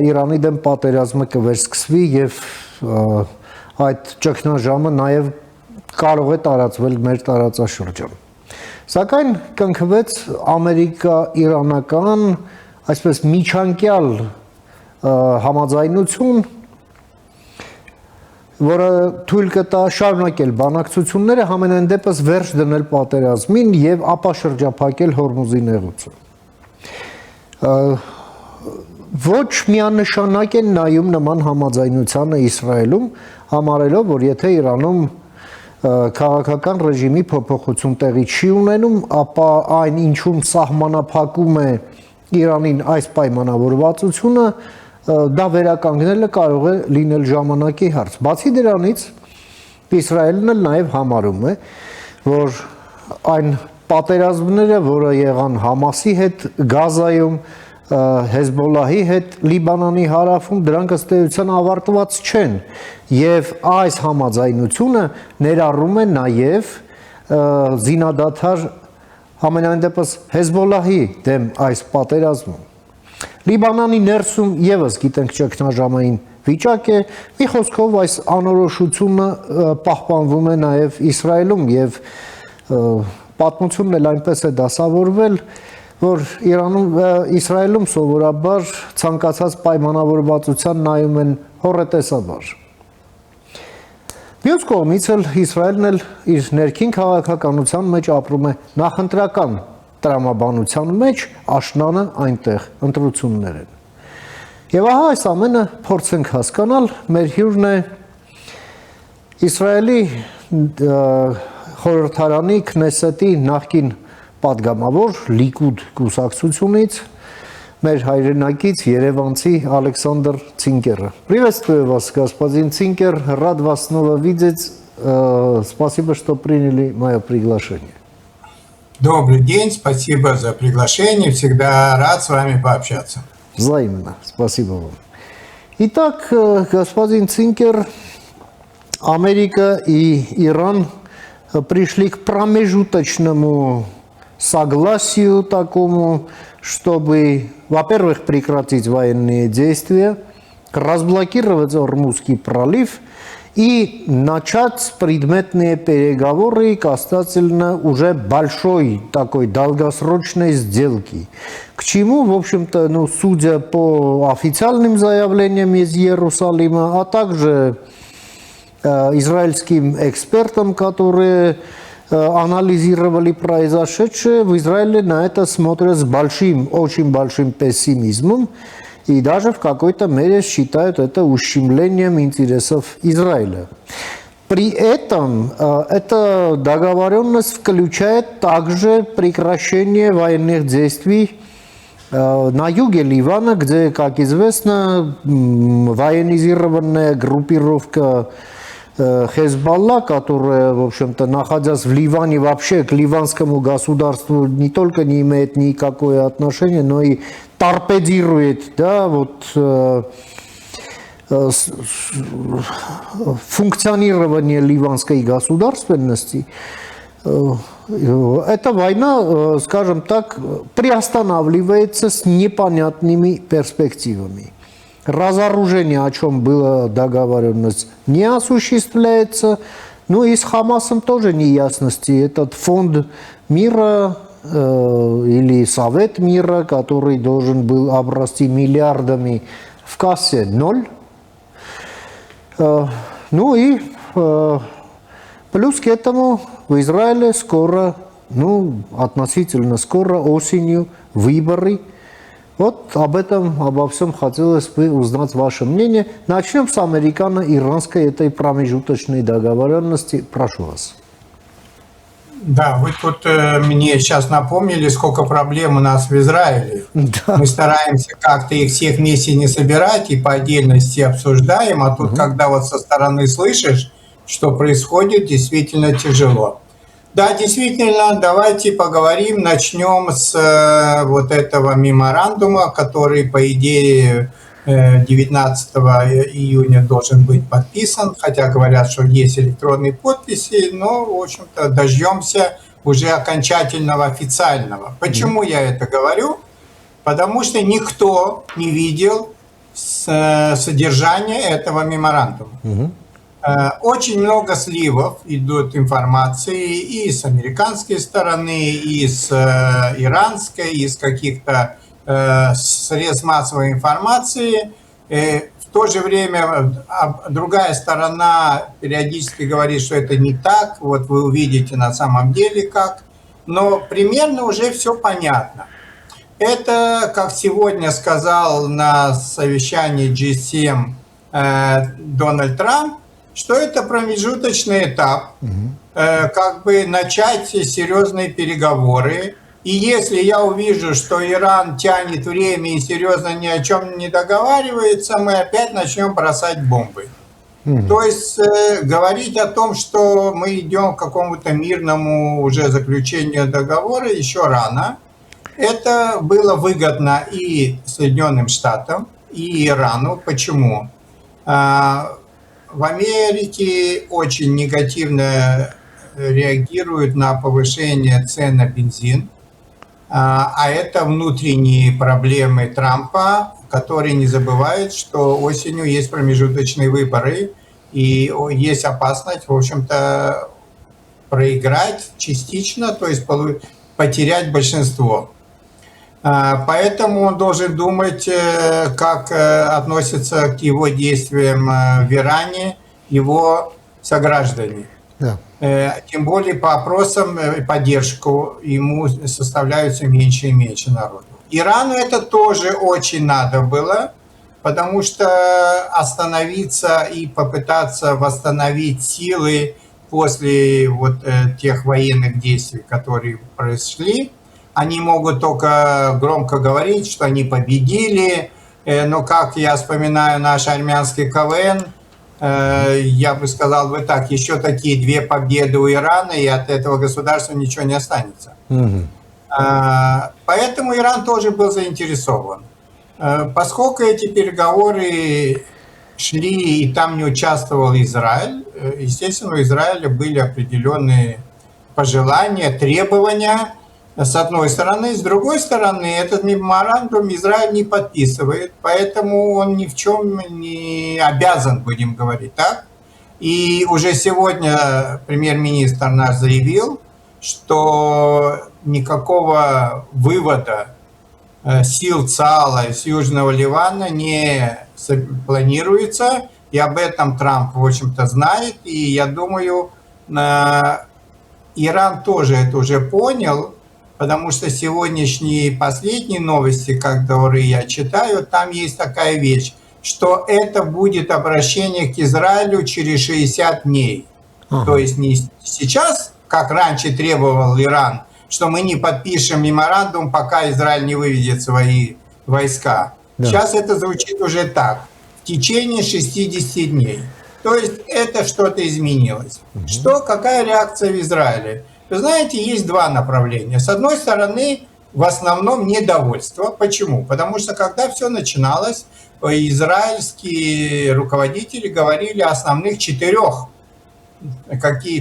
Իրանի դեմ պատերազմը կվերսկսվի եւ այդ ճգնաժամը նաեւ կարող է տարածվել մեր տարածաշրջանում։ Սակայն կնքվեց ամերիկա-իրանական այսպես միջանկյալ համաձայնություն, որը թույլ կտա շարունակել բանակցությունները, համենայն դեպս վերջ դնել պատերազմին եւ ապա շրջափակել Հորմուզի նեղուցը։ Ոչ միանշանակ են նայում նման համաձայնությանը Իսրայելում, համարելով, որ եթե Իրանում քաղաքական ռեժիմի փոփոխություն տեղի չի ունենում, ապա այն ինչում սահմանափակում է Իրանին այս պայմանավորվածությունը, դա վերականգնելը կարող է լինել ժամանակի հարց։ Բացի դրանից, Իսրայելն էլ նաև համարում է, որ այն պատերազմները, որը եղան Համասի հետ Գազայում, Հեզբոլլահի հետ Լիբանանի հարավում, դրանք ըստ էության ավարտված չեն, եւ այս համաձայնությունը ներառում է նաև զինադադար ամենայն դեպս Հեզբոլլահի դեմ այս պատերազմում։ Լիբանանի ներսում եւս գիտենք ճգնաժամային վիճակ է, մի խոսքով այս անորոշությունը պահպանվում է նաև Իսրայելում եւ պատմությունն էլ այնպես է դասավորվել, որ Իսրայելում սովորաբար ցանկացած պայմանավորվածության նայում են հոռետեսաբար։ Մյուս կողմից էլ Իսրայելն էլ իր ներքին քաղաքականության մեջ ապրում է նախընտրական տրամաբանության մեջ, աշնանը այնտեղ ընտրություններ են։ Եվ ահա այս ամենը փորձենք հասկանալ, մեր հյուրն է Իսրայելի խորհրդարանի Քնեսետի նախկին պատգամավոր Լիկուդ կուսակցությունից մեր հայրենակից երևանցի Ալեքսանդր Цинкера. Приветствую вас, господин Цинкер. Рад вас снова видеть. Спасибо, что приняли мое приглашение. Добрый день, спасибо за приглашение. Всегда рад с вами пообщаться. Взаимно. Спасибо вам. Итак, господин Цинкер, Америка и Иран пришли к промежуточному согласию такому, чтобы, во-первых, прекратить военные действия, разблокировать Ормузский пролив и начать предметные переговоры касательно уже большой такой долгосрочной сделки. К чему, в общем-то, судя по официальным заявлениям из Иерусалима, а также израильским экспертам, которые анализировали произошедшее, в Израиле на это смотрят с большим, очень большим пессимизмом и даже в какой-то мере считают это ущемлением интересов Израиля. При этом эта договоренность включает также прекращение военных действий на юге Ливана, где, как известно, военизированная группировка Хезболла, которая, в общем-то, находясь в Ливане, вообще к ливанскому государству не только не имеет никакое отношение, но и торпедирует, да, функционирование ливанской государственности. Эта война, скажем так, приостанавливается с непонятными перспективами. Разоружение, о чем была договоренность, не осуществляется. Ну и с Хамасом тоже неясности. Этот фонд мира или Совет мира, который должен был обрасти миллиардами, в кассе ноль. Ну и плюс к этому в Израиле скоро, относительно скоро, осенью, выборы. Вот обо всем хотелось бы узнать ваше мнение. Начнем с американо-иранской этой промежуточной договоренности. Прошу вас. Да, вы тут мне сейчас напомнили, сколько проблем у нас в Израиле. Да. Мы стараемся как-то их всех вместе не собирать и по отдельности обсуждаем, а тут, когда вот со стороны слышишь, что происходит, действительно тяжело. Да, действительно, давайте поговорим, начнем с вот этого меморандума, который, по идее, 19 июня должен быть подписан, хотя говорят, что есть электронные подписи, но, в общем-то, дождемся уже окончательного официального. Почему я это говорю? Потому что никто не видел содержание этого меморандума. Очень много сливов идут информации и с американской стороны, и с иранской, и с каких-то средств массовой информации. В то же время другая сторона периодически говорит, что это не так, вот вы увидите на самом деле как. Но примерно уже все понятно. Это, как сегодня сказал на совещании G7 Дональд Трамп, что это промежуточный этап, как бы начать серьезные переговоры. И если я увижу, что Иран тянет время и серьезно ни о чем не договаривается, мы опять начнем бросать бомбы. То есть говорить о том, что мы идем к какому-то мирному уже заключению договора, еще рано. Это было выгодно и Соединенным Штатам, и Ирану. Почему? В Америке очень негативно реагируют на повышение цен на бензин. А это внутренние проблемы Трампа, который не забывает, что осенью есть промежуточные выборы, и есть опасность, в общем-то, проиграть частично, то есть потерять большинство. Поэтому он должен думать, как относятся к его действиям в Иране его сограждане. Да. Тем более по опросам поддержку ему составляют все меньше и меньше народу. Ирану это тоже очень надо было, потому что остановиться и попытаться восстановить силы после вот тех военных действий, которые произошли, они могут только громко говорить, что они победили, но как я вспоминаю наш армянский КВН, я бы сказал бы так, еще такие 2 победы у Ирана, и от этого государства ничего не останется. Поэтому Иран тоже был заинтересован. Поскольку эти переговоры шли, и там не участвовал Израиль, естественно, у Израиля были определенные пожелания, требования, с одной стороны. С другой стороны, этот меморандум Израиль не подписывает, поэтому он ни в чем не обязан, будем говорить так. И уже сегодня премьер-министр наш заявил, что никакого вывода сил ЦААЛа из Южного Ливана не планируется, и об этом Трамп, в общем-то, знает, и я думаю, Иран тоже это уже понял, потому что сегодняшние последние новости, которые я читаю, там есть такая вещь, что это будет обращение к Израилю через 60 дней. То есть не сейчас, как раньше требовал Иран, что мы не подпишем меморандум, пока Израиль не выведет свои войска. Да. Сейчас это звучит уже так, в течение 60 дней. То есть это что-то изменилось. Какая реакция в Израиле? Вы знаете, есть 2 направления. С одной стороны, в основном недовольство. Почему? Потому что когда все начиналось, израильские руководители говорили о основных 4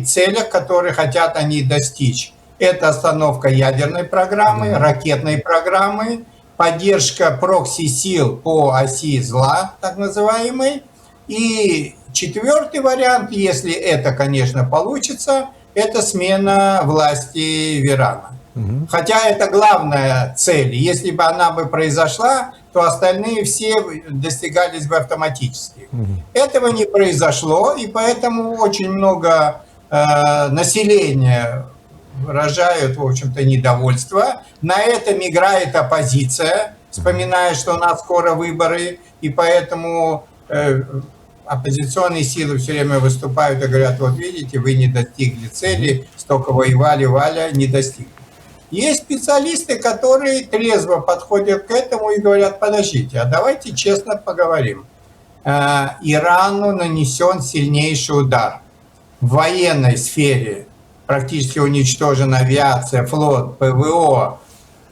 целях, которые хотят они достичь. Это остановка ядерной программы, ракетной программы, поддержка прокси-сил по оси зла, так называемой. И 4-й вариант, если это, конечно, получится, это смена власти в Иране. Хотя это главная цель. Если бы она бы произошла, то остальные все достигались бы автоматически. Этого не произошло, и поэтому очень много населения выражают, в общем-то, недовольство. На этом играет оппозиция, вспоминая, что у нас скоро выборы, и поэтому оппозиционные силы все время выступают и говорят, вот видите, вы не достигли цели, столько воевали, не достигли. Есть специалисты, которые трезво подходят к этому и говорят, подождите, а давайте честно поговорим. Ирану нанесен сильнейший удар. В военной сфере практически уничтожена авиация, флот, ПВО.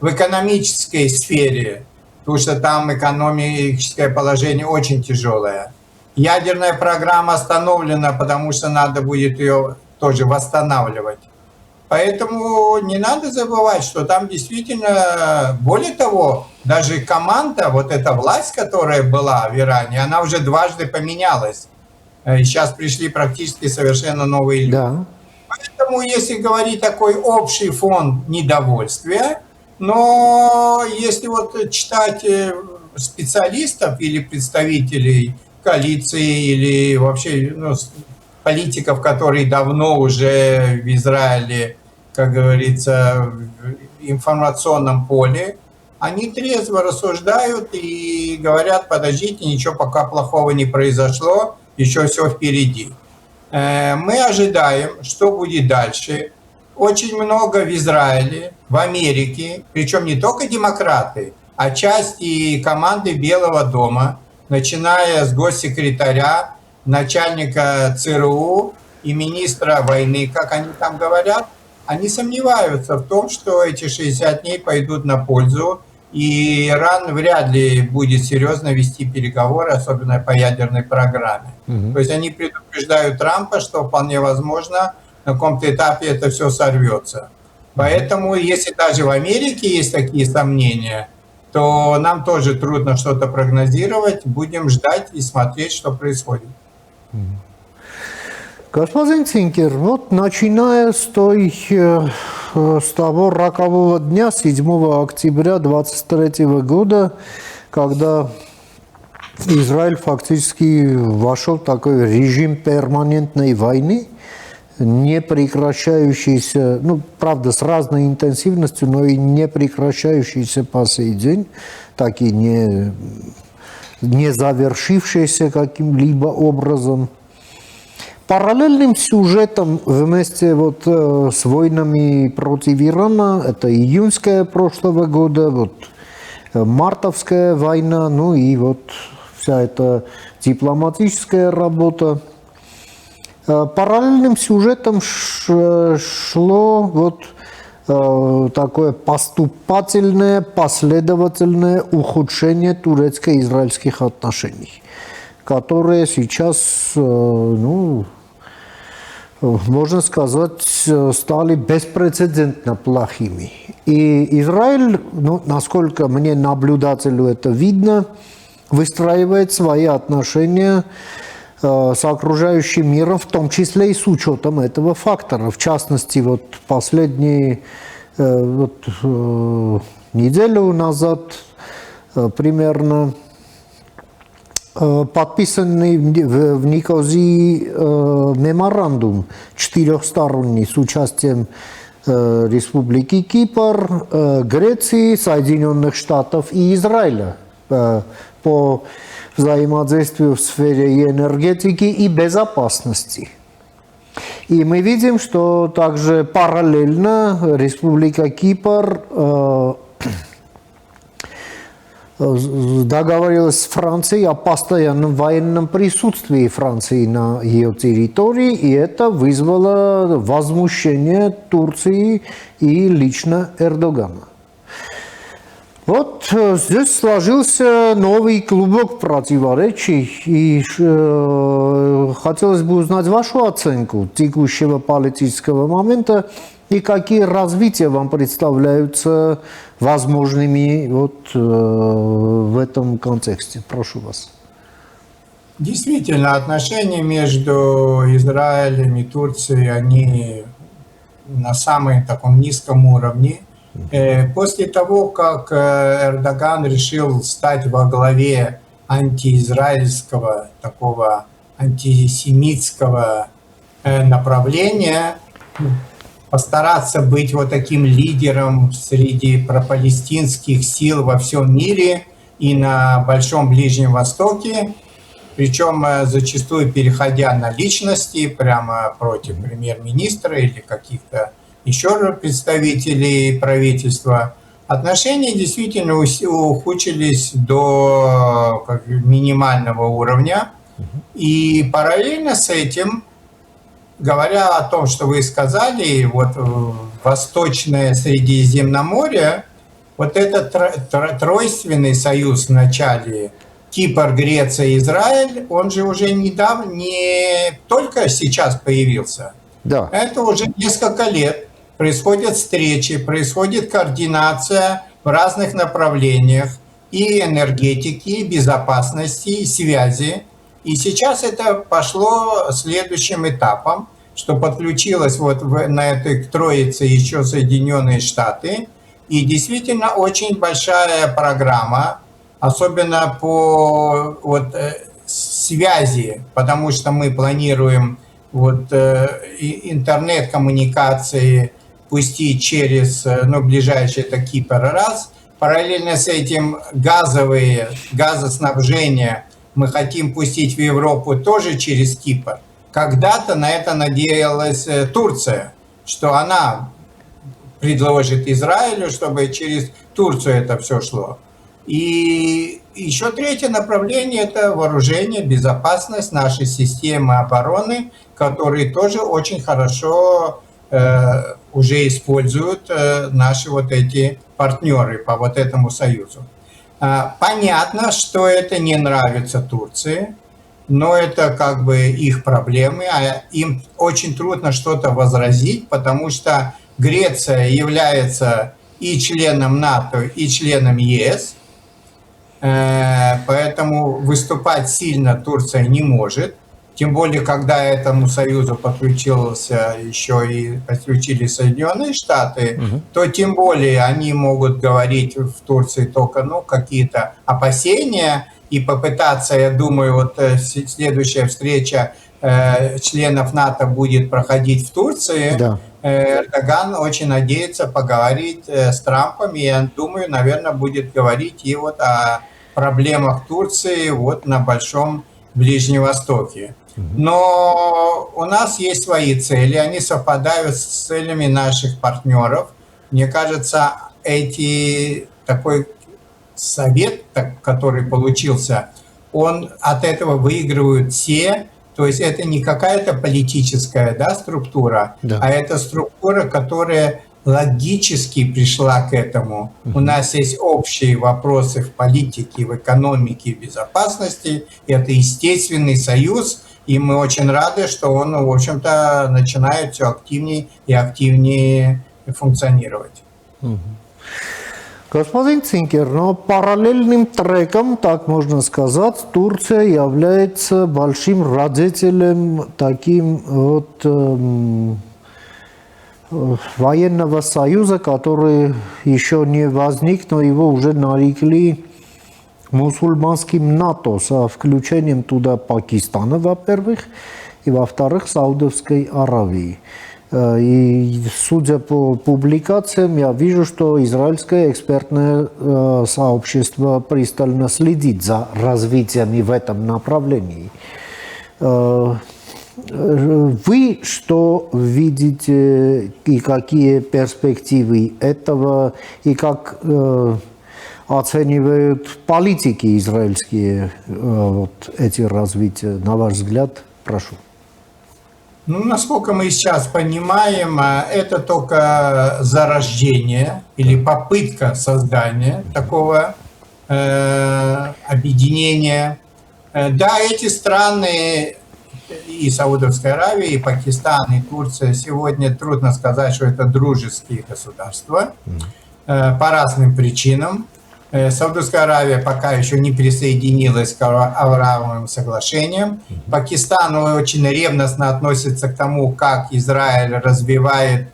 В экономической сфере, потому что там экономическое положение очень тяжелое. Ядерная программа остановлена, потому что надо будет ее тоже восстанавливать. Поэтому не надо забывать, что там действительно, более того, даже команда, вот эта власть, которая была в Иране, она уже дважды поменялась. И сейчас пришли практически совершенно новые люди. Да. Поэтому, если говорить такой общий фон недовольствия, но если вот читать специалистов или представителей коалиции или вообще политиков, которые давно уже в Израиле, как говорится, в информационном поле, они трезво рассуждают и говорят, подождите, ничего пока плохого не произошло, еще все впереди. Мы ожидаем, что будет дальше. Очень много в Израиле, в Америке, причем не только демократы, а часть и команды Белого дома, начиная с госсекретаря, начальника ЦРУ и министра войны, как они там говорят, они сомневаются в том, что эти 60 дней пойдут на пользу, и Иран вряд ли будет серьезно вести переговоры, особенно по ядерной программе. То есть они предупреждают Трампа, что вполне возможно на каком-то этапе это все сорвется. Поэтому, если даже в Америке есть такие сомнения, то нам тоже трудно что-то прогнозировать. Будем ждать и смотреть, что происходит. Господин Цинкер, вот начиная с того рокового дня, 7 октября 2023 года, когда Израиль фактически вошел в такой режим перманентной войны, не прекращающийся, ну, правда, с разной интенсивностью, но и не прекращающийся по сей день, так и не завершившийся каким-либо образом. Параллельным сюжетом вместе вот с войнами против Ирана, это июньская прошлого года, вот мартовская война, ну и вот вся эта дипломатическая работа. Параллельным сюжетом шло вот такое поступательное, последовательное ухудшение турецко-израильских отношений, которые сейчас, ну, можно сказать, стали беспрецедентно плохими. И Израиль, ну, насколько мне, наблюдателю, это видно, выстраивает свои отношения с окружающим миром, в том числе и с учетом этого фактора. В частности, вот последние неделю назад примерно подписанный в Никозии меморандум четырехсторонний с участием Республики Кипр, Греции, Соединенных Штатов и Израиля по взаимодействию в сфере и энергетики, и безопасности. И мы видим, что также параллельно Республика Кипр договорилась с Францией о постоянном военном присутствии Франции на ее территории, и это вызвало возмущение Турции и лично Эрдогана. Вот здесь сложился новый клубок противоречий, и хотелось бы узнать вашу оценку текущего политического момента и какие развития вам представляются возможными вот в этом контексте. Прошу вас. Действительно, отношения между Израилем и Турцией, они на самом таком низком уровне. После того, как Эрдоган решил стать во главе антиизраильского, такого антисемитского направления, постараться быть вот таким лидером среди пропалестинских сил во всем мире и на Большом Ближнем Востоке, причем зачастую переходя на личности, прямо против премьер-министра или каких-то еще представителей правительства, отношения действительно ухудшились до минимального уровня. И параллельно с этим, говоря о том, что вы сказали, вот Восточное Средиземноморье, вот этот тройственный союз в начале Кипр, Греция, Израиль, он же уже недавно, не только сейчас появился. Да. Это уже несколько лет. Происходят встречи, происходит координация в разных направлениях и энергетики, и безопасности, и связи. И сейчас это пошло следующим этапом, что подключилось вот на этой троице еще Соединенные Штаты. И действительно очень большая программа, особенно по вот, связи, потому что мы планируем вот, интернет-коммуникации пустить через ближайший это Кипр раз. Параллельно с этим газоснабжение мы хотим пустить в Европу тоже через Кипр. когда-то на это надеялась Турция, что она предложит Израилю, чтобы через Турцию это все шло. И еще третье направление – это вооружение, безопасность, нашей системы обороны, которые тоже очень хорошо уже используют наши вот эти партнеры по вот этому союзу. Понятно, что это не нравится Турции, но это как бы их проблемы, а им очень трудно что-то возразить, потому что Греция является и членом НАТО, и членом ЕС, поэтому выступать сильно Турция не может. Тем более, когда этому союзу подключился еще и подключились Соединенные Штаты, то тем более они могут говорить в Турции только какие-то опасения и попытаться, я думаю, вот следующая встреча членов НАТО будет проходить в Турции. Да. Эрдоган очень надеется поговорить с Трампом, и я думаю, наверное, будет говорить и вот о проблемах Турции вот на Большом Ближнем Востоке. Но у нас есть свои цели, они совпадают с целями наших партнеров. Мне кажется, такой совет, который получился, он от этого выигрывают все. То есть это не какая-то политическая структура, а это структура, которая логически пришла к этому. У нас есть общие вопросы в политике, в экономике и безопасности. Это естественный союз, и мы очень рады, что он, в общем-то, начинает все активнее и активнее функционировать. Господин Цинкер, но параллельным треком, так можно сказать, Турция является большим радетелем таким вот военного союза, который еще не возник, но его уже нарекли мусульманским НАТО со включением туда Пакистана, во-первых, и во-вторых, Саудовской Аравии. И судя по публикациям, я вижу, что израильское экспертное сообщество пристально следит за развитием и в этом направлении. Вы что видите и какие перспективы этого, и как оценивают политики израильские вот эти развития, на ваш взгляд? Прошу. Насколько мы сейчас понимаем, это только зарождение или попытка создания такого объединения. Да, эти страны, и Саудовская Аравия, и Пакистан, и Турция, сегодня трудно сказать, что это дружеские государства по разным причинам. Саудовская Аравия пока еще не присоединилась к Авраамовым соглашениям. Пакистан очень ревностно относится к тому, как Израиль развивает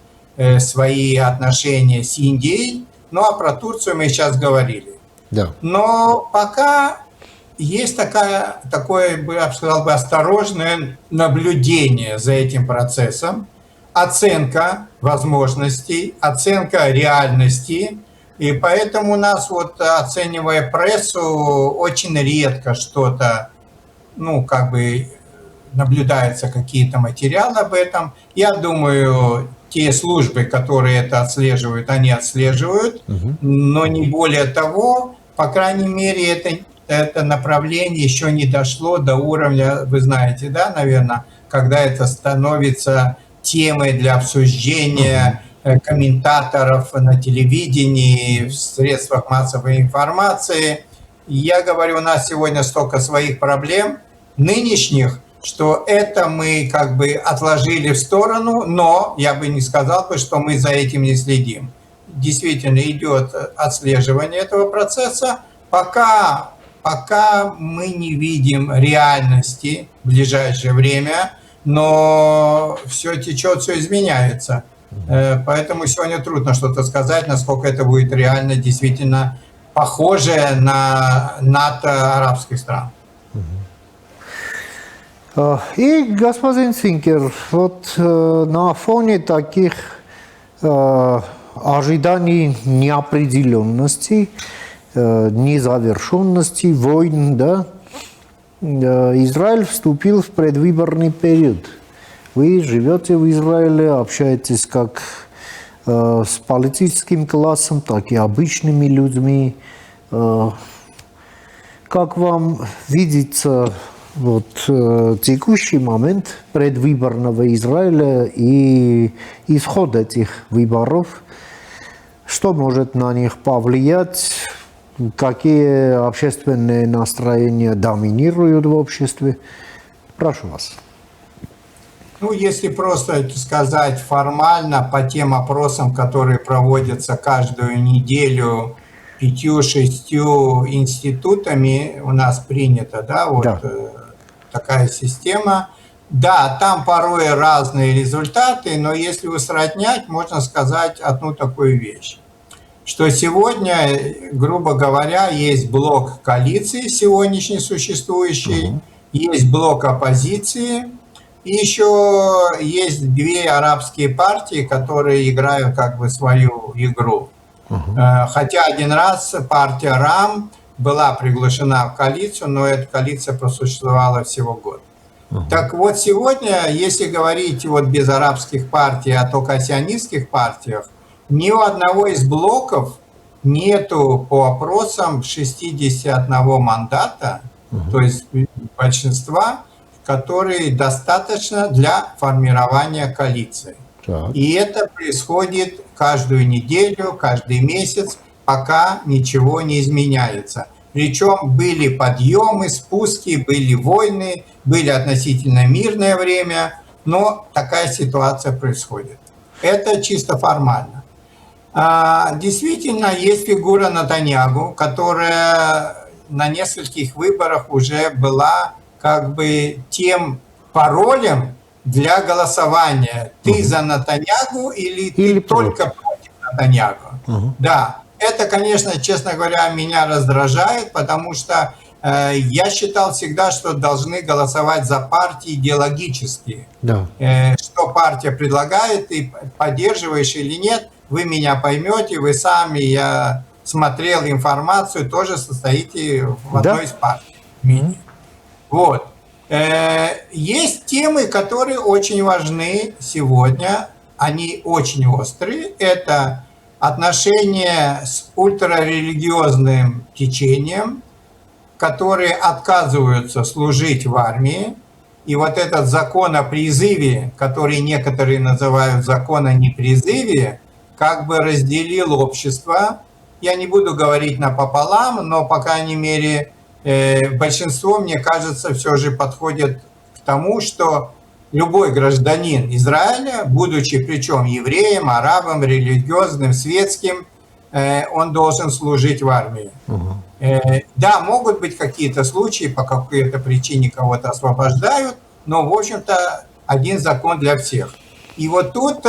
свои отношения с Индией. Ну а про Турцию мы сейчас говорили. Да. Но пока есть такое, я бы сказал, осторожное наблюдение за этим процессом, оценка возможностей, оценка реальности. И поэтому у нас, оценивая прессу, очень редко что-то, наблюдаются какие-то материалы об этом. Я думаю, те службы, которые это отслеживают, они отслеживают, но не более того. По крайней мере, это направление еще не дошло до уровня, вы знаете, да, наверное, когда это становится темой для обсуждения комментаторов на телевидении, в средствах массовой информации. Я говорю, у нас сегодня столько своих проблем нынешних, что это мы отложили в сторону, но я бы не сказал, что мы за этим не следим. Действительно идет отслеживание этого процесса. Пока мы не видим реальности в ближайшее время, но все течет, все изменяется. Поэтому сегодня трудно что-то сказать, насколько это будет реально действительно похоже на НАТО арабских стран. И, господин Цинкер, на фоне таких ожиданий неопределенности, незавершенности, войн, да, Израиль вступил в предвыборный период. Вы живете в Израиле, общаетесь как с политическим классом, так и обычными людьми. Как вам видится вот, текущий момент предвыборного Израиля и исход этих выборов? Что может на них повлиять? Какие общественные настроения доминируют в обществе? Прошу вас. Ну, если просто сказать формально по тем опросам, которые проводятся каждую неделю 5-6 институтами, у нас принято, да, вот Да. такая система. Да, там порой разные результаты, но если усреднять, можно сказать одну такую вещь, что сегодня, грубо говоря, есть блок коалиции сегодняшний существующий, есть блок оппозиции, и еще есть две арабские партии, которые играют как бы свою игру. Хотя один раз партия РАМ была приглашена в коалицию, но эта коалиция просуществовала всего год. Так вот, сегодня, если говорить вот без арабских партий, а только о сионистских партиях, ни у одного из блоков нету по опросам 61 мандата, то есть большинства, которые достаточно для формирования коалиции. Так. И это происходит каждую неделю, каждый месяц, пока ничего не изменяется. Причем были подъемы, спуски, были войны, были относительно мирное время, но такая ситуация происходит. Это чисто формально. Действительно, есть фигура Нетаньяху, которая на нескольких выборах уже была как бы тем паролем для голосования. Ты за Нетаньяху или ты только против Нетаньяху? Да, это, конечно, честно говоря, меня раздражает, потому что я считал всегда, что должны голосовать за партии идеологические. Да. Что партия предлагает, ты поддерживаешь или нет, вы меня поймете, вы сами, я смотрел информацию, тоже состоите в одной из партий. Вот. Есть темы, которые очень важны сегодня, они очень острые. Это отношения с ультрарелигиозным течением, которые отказываются служить в армии. И вот этот закон о призыве, который некоторые называют закон о непризыве, как бы разделил общество. Я не буду говорить напополам, но, по крайней мере, большинство, мне кажется, все же подходит к тому, что любой гражданин Израиля, будучи причем евреем, арабом, религиозным, светским, он должен служить в армии. Да, могут быть какие-то случаи, по какой-то причине кого-то освобождают, но, в общем-то, один закон для всех. И вот тут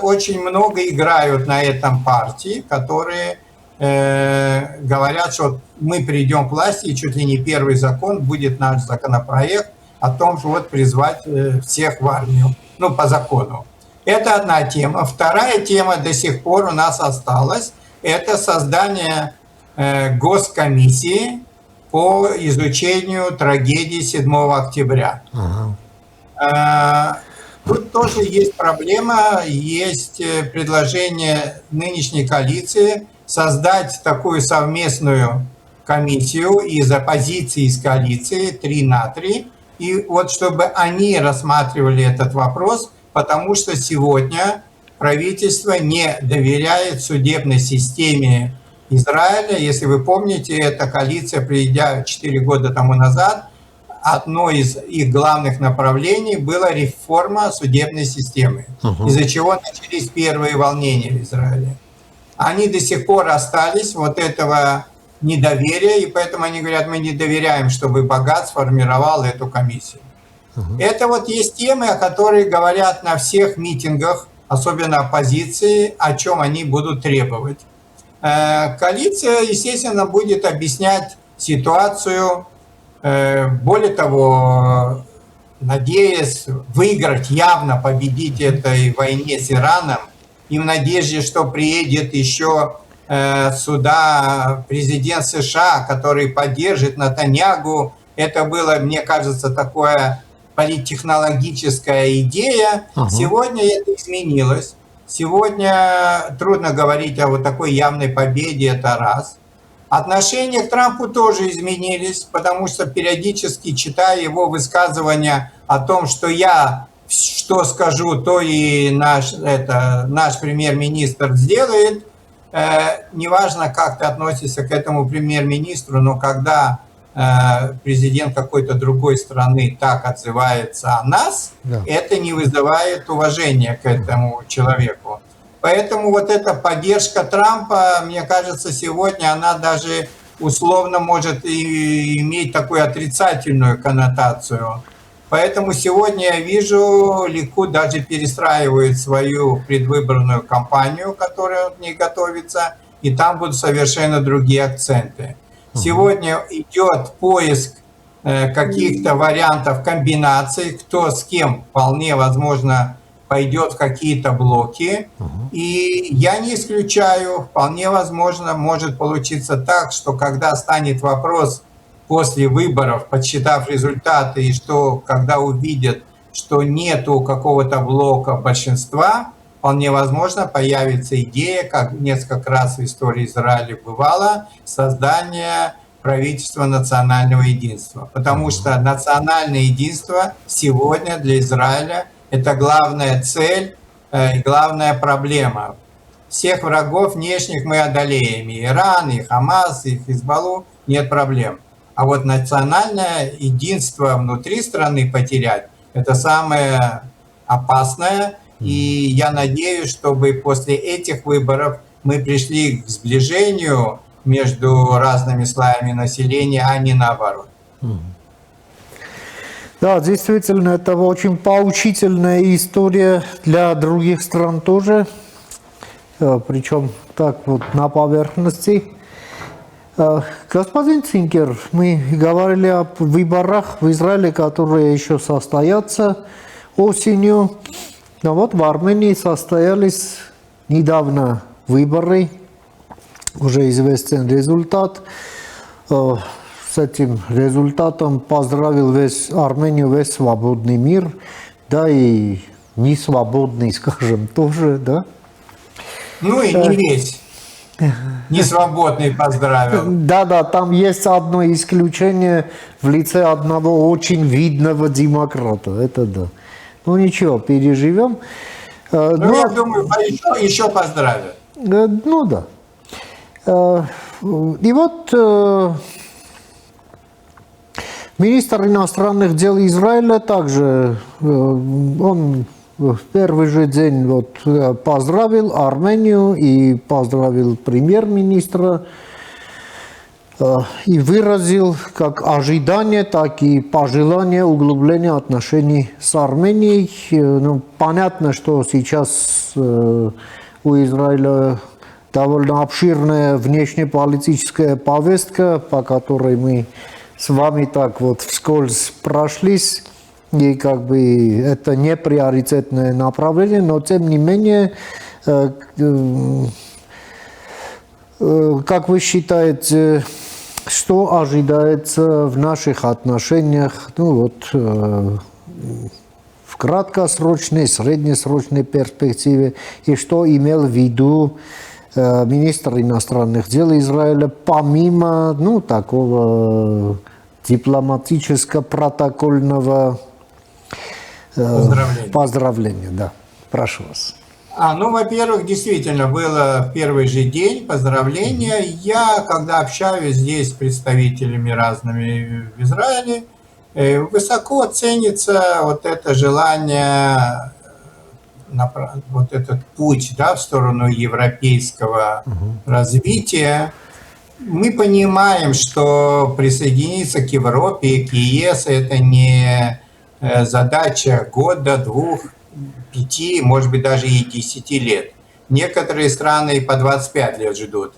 очень много играют на этом партии, которые говорят, что мы придем к власти, и чуть ли не первый закон будет наш законопроект о том, что вот призвать всех в армию, ну, по закону. Это одна тема. Вторая тема до сих пор у нас осталась, это создание госкомиссии по изучению трагедии 7 октября. Тут тоже есть проблема, есть предложение нынешней коалиции создать такую совместную комиссию из оппозиции, из коалиции 3 на 3, и вот чтобы они рассматривали этот вопрос, потому что сегодня правительство не доверяет судебной системе Израиля. Если вы помните, эта коалиция, придя 4 года тому назад, одно из их главных направлений была реформа судебной системы, из-за чего начались первые волнения в Израиле. Они до сих пор остались, вот этого недоверия, и поэтому они говорят, мы не доверяем, чтобы Багат сформировал эту комиссию. Это вот есть темы, о которых говорят на всех митингах, особенно оппозиции, о чем они будут требовать. Коалиция, естественно, будет объяснять ситуацию, более того, надеясь выиграть, явно победить в этой войне с Ираном, и в надежде, что приедет еще сюда президент США, который поддержит Нетаньяху Это было, мне кажется, такое политтехнологическая идея. Сегодня это изменилось. Сегодня трудно говорить о вот такой явной победе, это раз. Отношения к Трампу тоже изменились, потому что периодически, читая его высказывания о том, что я что скажу, то и наш премьер-министр сделает, неважно, как ты относишься к этому премьер-министру, но когда президент какой-то другой страны так отзывается о нас, это не вызывает уважения к этому человеку. Поэтому вот эта поддержка Трампа, мне кажется, сегодня она даже условно может и иметь такую отрицательную коннотацию. Поэтому сегодня я вижу, Ликуд даже перестраивает свою предвыборную кампанию, которая к ней готовится, и там будут совершенно другие акценты. Сегодня идет поиск каких-то вариантов комбинаций, кто с кем вполне возможно пойдет в какие-то блоки. И я не исключаю, вполне возможно, может получиться так, что когда станет вопрос после выборов, подсчитав результаты, и что когда увидят, что нету какого-то блока большинства, вполне возможно появится идея, как несколько раз в истории Израиля бывало, создание правительства национального единства. Потому что национальное единство сегодня для Израиля – это главная цель и главная проблема. Всех врагов внешних мы одолеем. И Иран, и Хамас, и Хизбаллу – нет проблем. А вот национальное единство внутри страны потерять – это самое опасное. И я надеюсь, чтобы после этих выборов мы пришли к сближению между разными слоями населения, а не наоборот. Да, действительно, это очень поучительная история для других стран тоже, причем так вот на поверхности. Господин Цинкер, мы говорили о выборах в Израиле, которые еще состоятся осенью. Но вот в Армении состоялись недавно выборы, уже известен результат. С этим результатом поздравил весь Армению, весь свободный мир, да и не свободный, скажем, тоже, да? Ну и не весь. Не свободный поздравил. Да, там есть одно исключение в лице одного очень видного демократа, это да. Ну ничего, переживем. Ну, я думаю, еще поздравят. Ну да. И вот министр иностранных дел Израиля также, он в первый же день вот поздравил Армению и поздравил премьер-министра и выразил как ожидание, так и пожелание углубления отношений с Арменией. Ну, понятно, что сейчас у Израиля довольно обширная внешнеполитическая повестка, по которой мы с вами так вот вскользь прошлись. И как бы это не приоритетное направление, но тем не менее, как вы считаете, что ожидается в наших отношениях, ну вот, в краткосрочной, среднесрочной перспективе, и что имел в виду министр иностранных дел Израиля, помимо, ну, такого дипломатическо-протокольного поздравления, да. Прошу вас. Ну, во-первых, действительно, было в первый же день поздравления. Я, когда общаюсь здесь с представителями разными в Израиле, высоко ценится вот это желание, вот этот путь, да, в сторону европейского развития. Мы понимаем, что присоединиться к Европе, к ЕС – это не задача года, 2, 5, может быть, даже и 10 лет. Некоторые страны и по 25 лет ждут.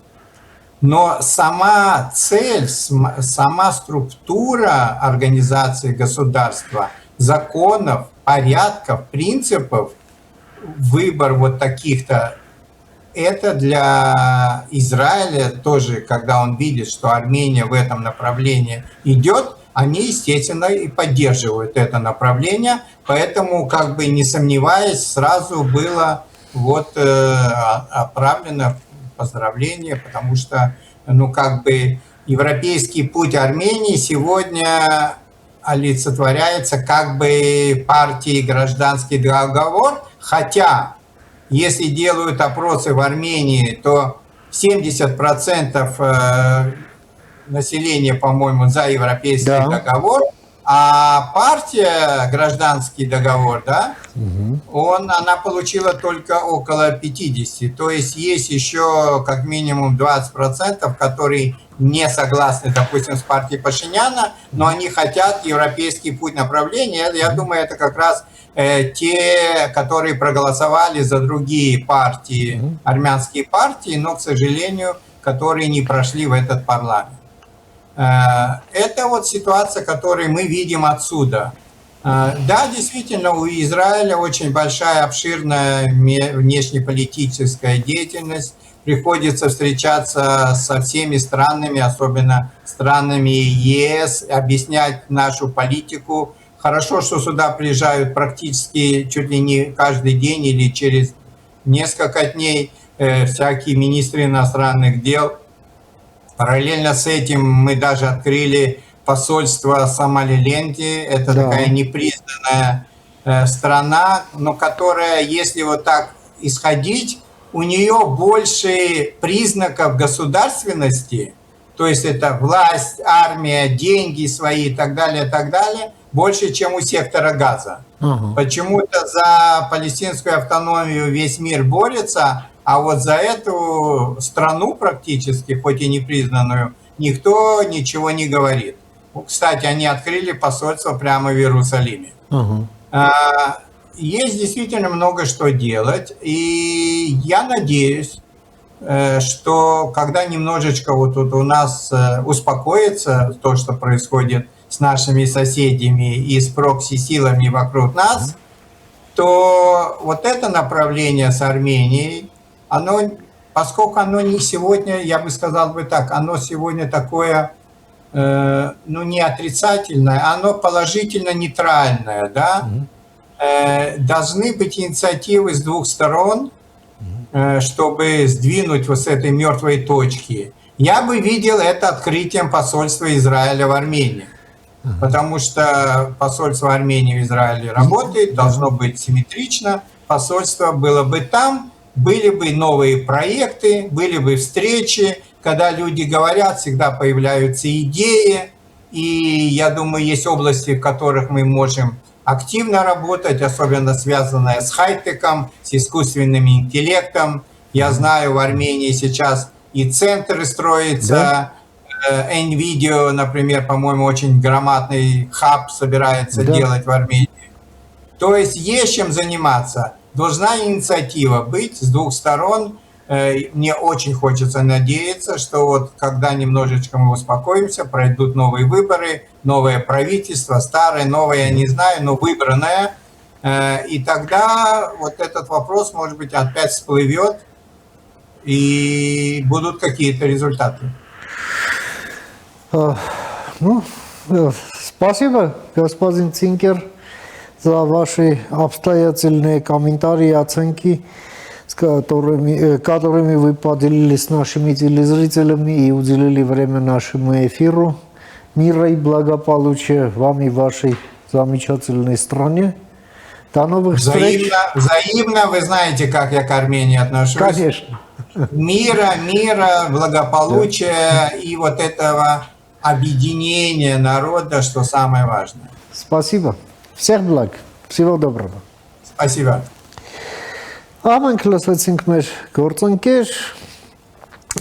Но сама цель, сама структура организации государства, законов, порядков, принципов, выбор вот таких-то, это для Израиля тоже, когда он видит, что Армения в этом направлении идет, они, естественно, и поддерживают это направление, поэтому, как бы не сомневаясь, сразу было вот отправлено поздравление, потому что, ну, как бы европейский путь Армении сегодня олицетворяется как бы партией «Гражданский договор», хотя, если делают опросы в Армении, то 70% населения, по-моему, за европейский договор, а партия «Гражданский договор», да, она получила только около 50%. То есть есть еще как минимум 20%, которые не согласны, допустим, с партией Пашиняна, но они хотят европейский путь направления. Я думаю, это как раз те, которые проголосовали за другие партии, армянские партии, но, к сожалению, которые не прошли в этот парламент. Это вот ситуация, которую мы видим отсюда. Да, действительно, у Израиля очень большая, обширная внешнеполитическая деятельность. Приходится встречаться со всеми странами, особенно странами ЕС, объяснять нашу политику. Хорошо, что сюда приезжают практически чуть ли не каждый день или через несколько дней всякие министры иностранных дел. Параллельно с этим мы даже открыли посольство Сомалиленде. Это такая непризнанная страна, но которая, если вот так исходить, у нее больше признаков государственности, то есть это власть, армия, деньги свои и так далее, больше, чем у сектора Газа. Почему-то за палестинскую автономию весь мир борется, а вот за эту страну практически, хоть и непризнанную, никто ничего не говорит. Кстати, они открыли посольство прямо в Иерусалиме. Есть действительно много что делать, и я надеюсь, что когда немножечко вот тут у нас успокоится то, что происходит с нашими соседями и с прокси-силами вокруг нас, то вот это направление с Арменией, оно, поскольку оно не сегодня, я бы сказал бы так, оно сегодня такое, ну, не отрицательное, оно положительно-нейтральное, да? Должны быть инициативы с двух сторон, чтобы сдвинуть вот с этой мертвой точки. Я бы видел это открытием посольства Израиля в Армении. Потому что посольство Армении в Израиле работает, должно быть симметрично. Посольство было бы там, были бы новые проекты, были бы встречи. Когда люди говорят, всегда появляются идеи. И я думаю, есть области, в которых мы можем активно работать, особенно связанные с хай-теком, с искусственным интеллектом. Я знаю, в Армении сейчас и центры строятся. NVIDIA, например, по-моему, очень громадный хаб собирается делать в Армении. То есть чем заниматься. Должна инициатива быть с двух сторон. Мне очень хочется надеяться, что вот когда немножечко мы успокоимся, пройдут новые выборы, новое правительство, старое, новое, я не знаю, но выбранное. И тогда вот этот вопрос, может быть, опять всплывет, и будут какие-то результаты. Ну, спасибо, господин Цинкер, за ваши обстоятельные комментарии и оценки, которыми вы поделились с нашими телезрителями и уделили время нашему эфиру. Мира и благополучия вам и вашей замечательной стране. До новых встреч. Взаимно, вы знаете, как я к Армении отношусь. Конечно. Мира, благополучия и вот этого объединения народа, что самое важное. Спасибо. Всех благ. Всего доброго. Спасибо. Ամենք լսեցինք մեր գործընկեր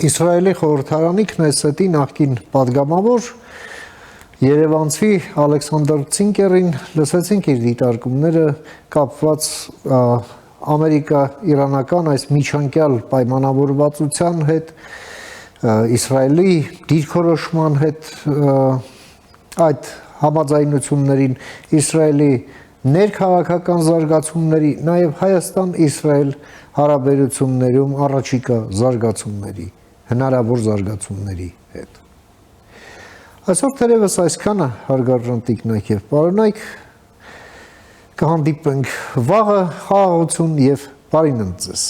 Իսրայելի խորհրդարանի Քնեսետի նախկին падգամավոր Երևանցի Ալեքսանդր Ցինկերին, լսեցինք իր դիտարկումները կապված ամերիկա-իրանական այս միջանկյալ պայմանավորվածության հետ, Իսրայելի դիրքորոշման հետ, այդ համաձայնություններին, Իսրայելի ներքաղաքական զարգացումների, նաև Հայաստան-Իսրայել հարաբերություններում առաջիկա զարգացումների, հնարավոր զարգացումների հետ։ Այսօր թերևս այսքանը հարգարժանտիկնայք եւ պարոնայք կհանդիպենք վաղը խաղաղություն եւ բարի ննձ ձեզ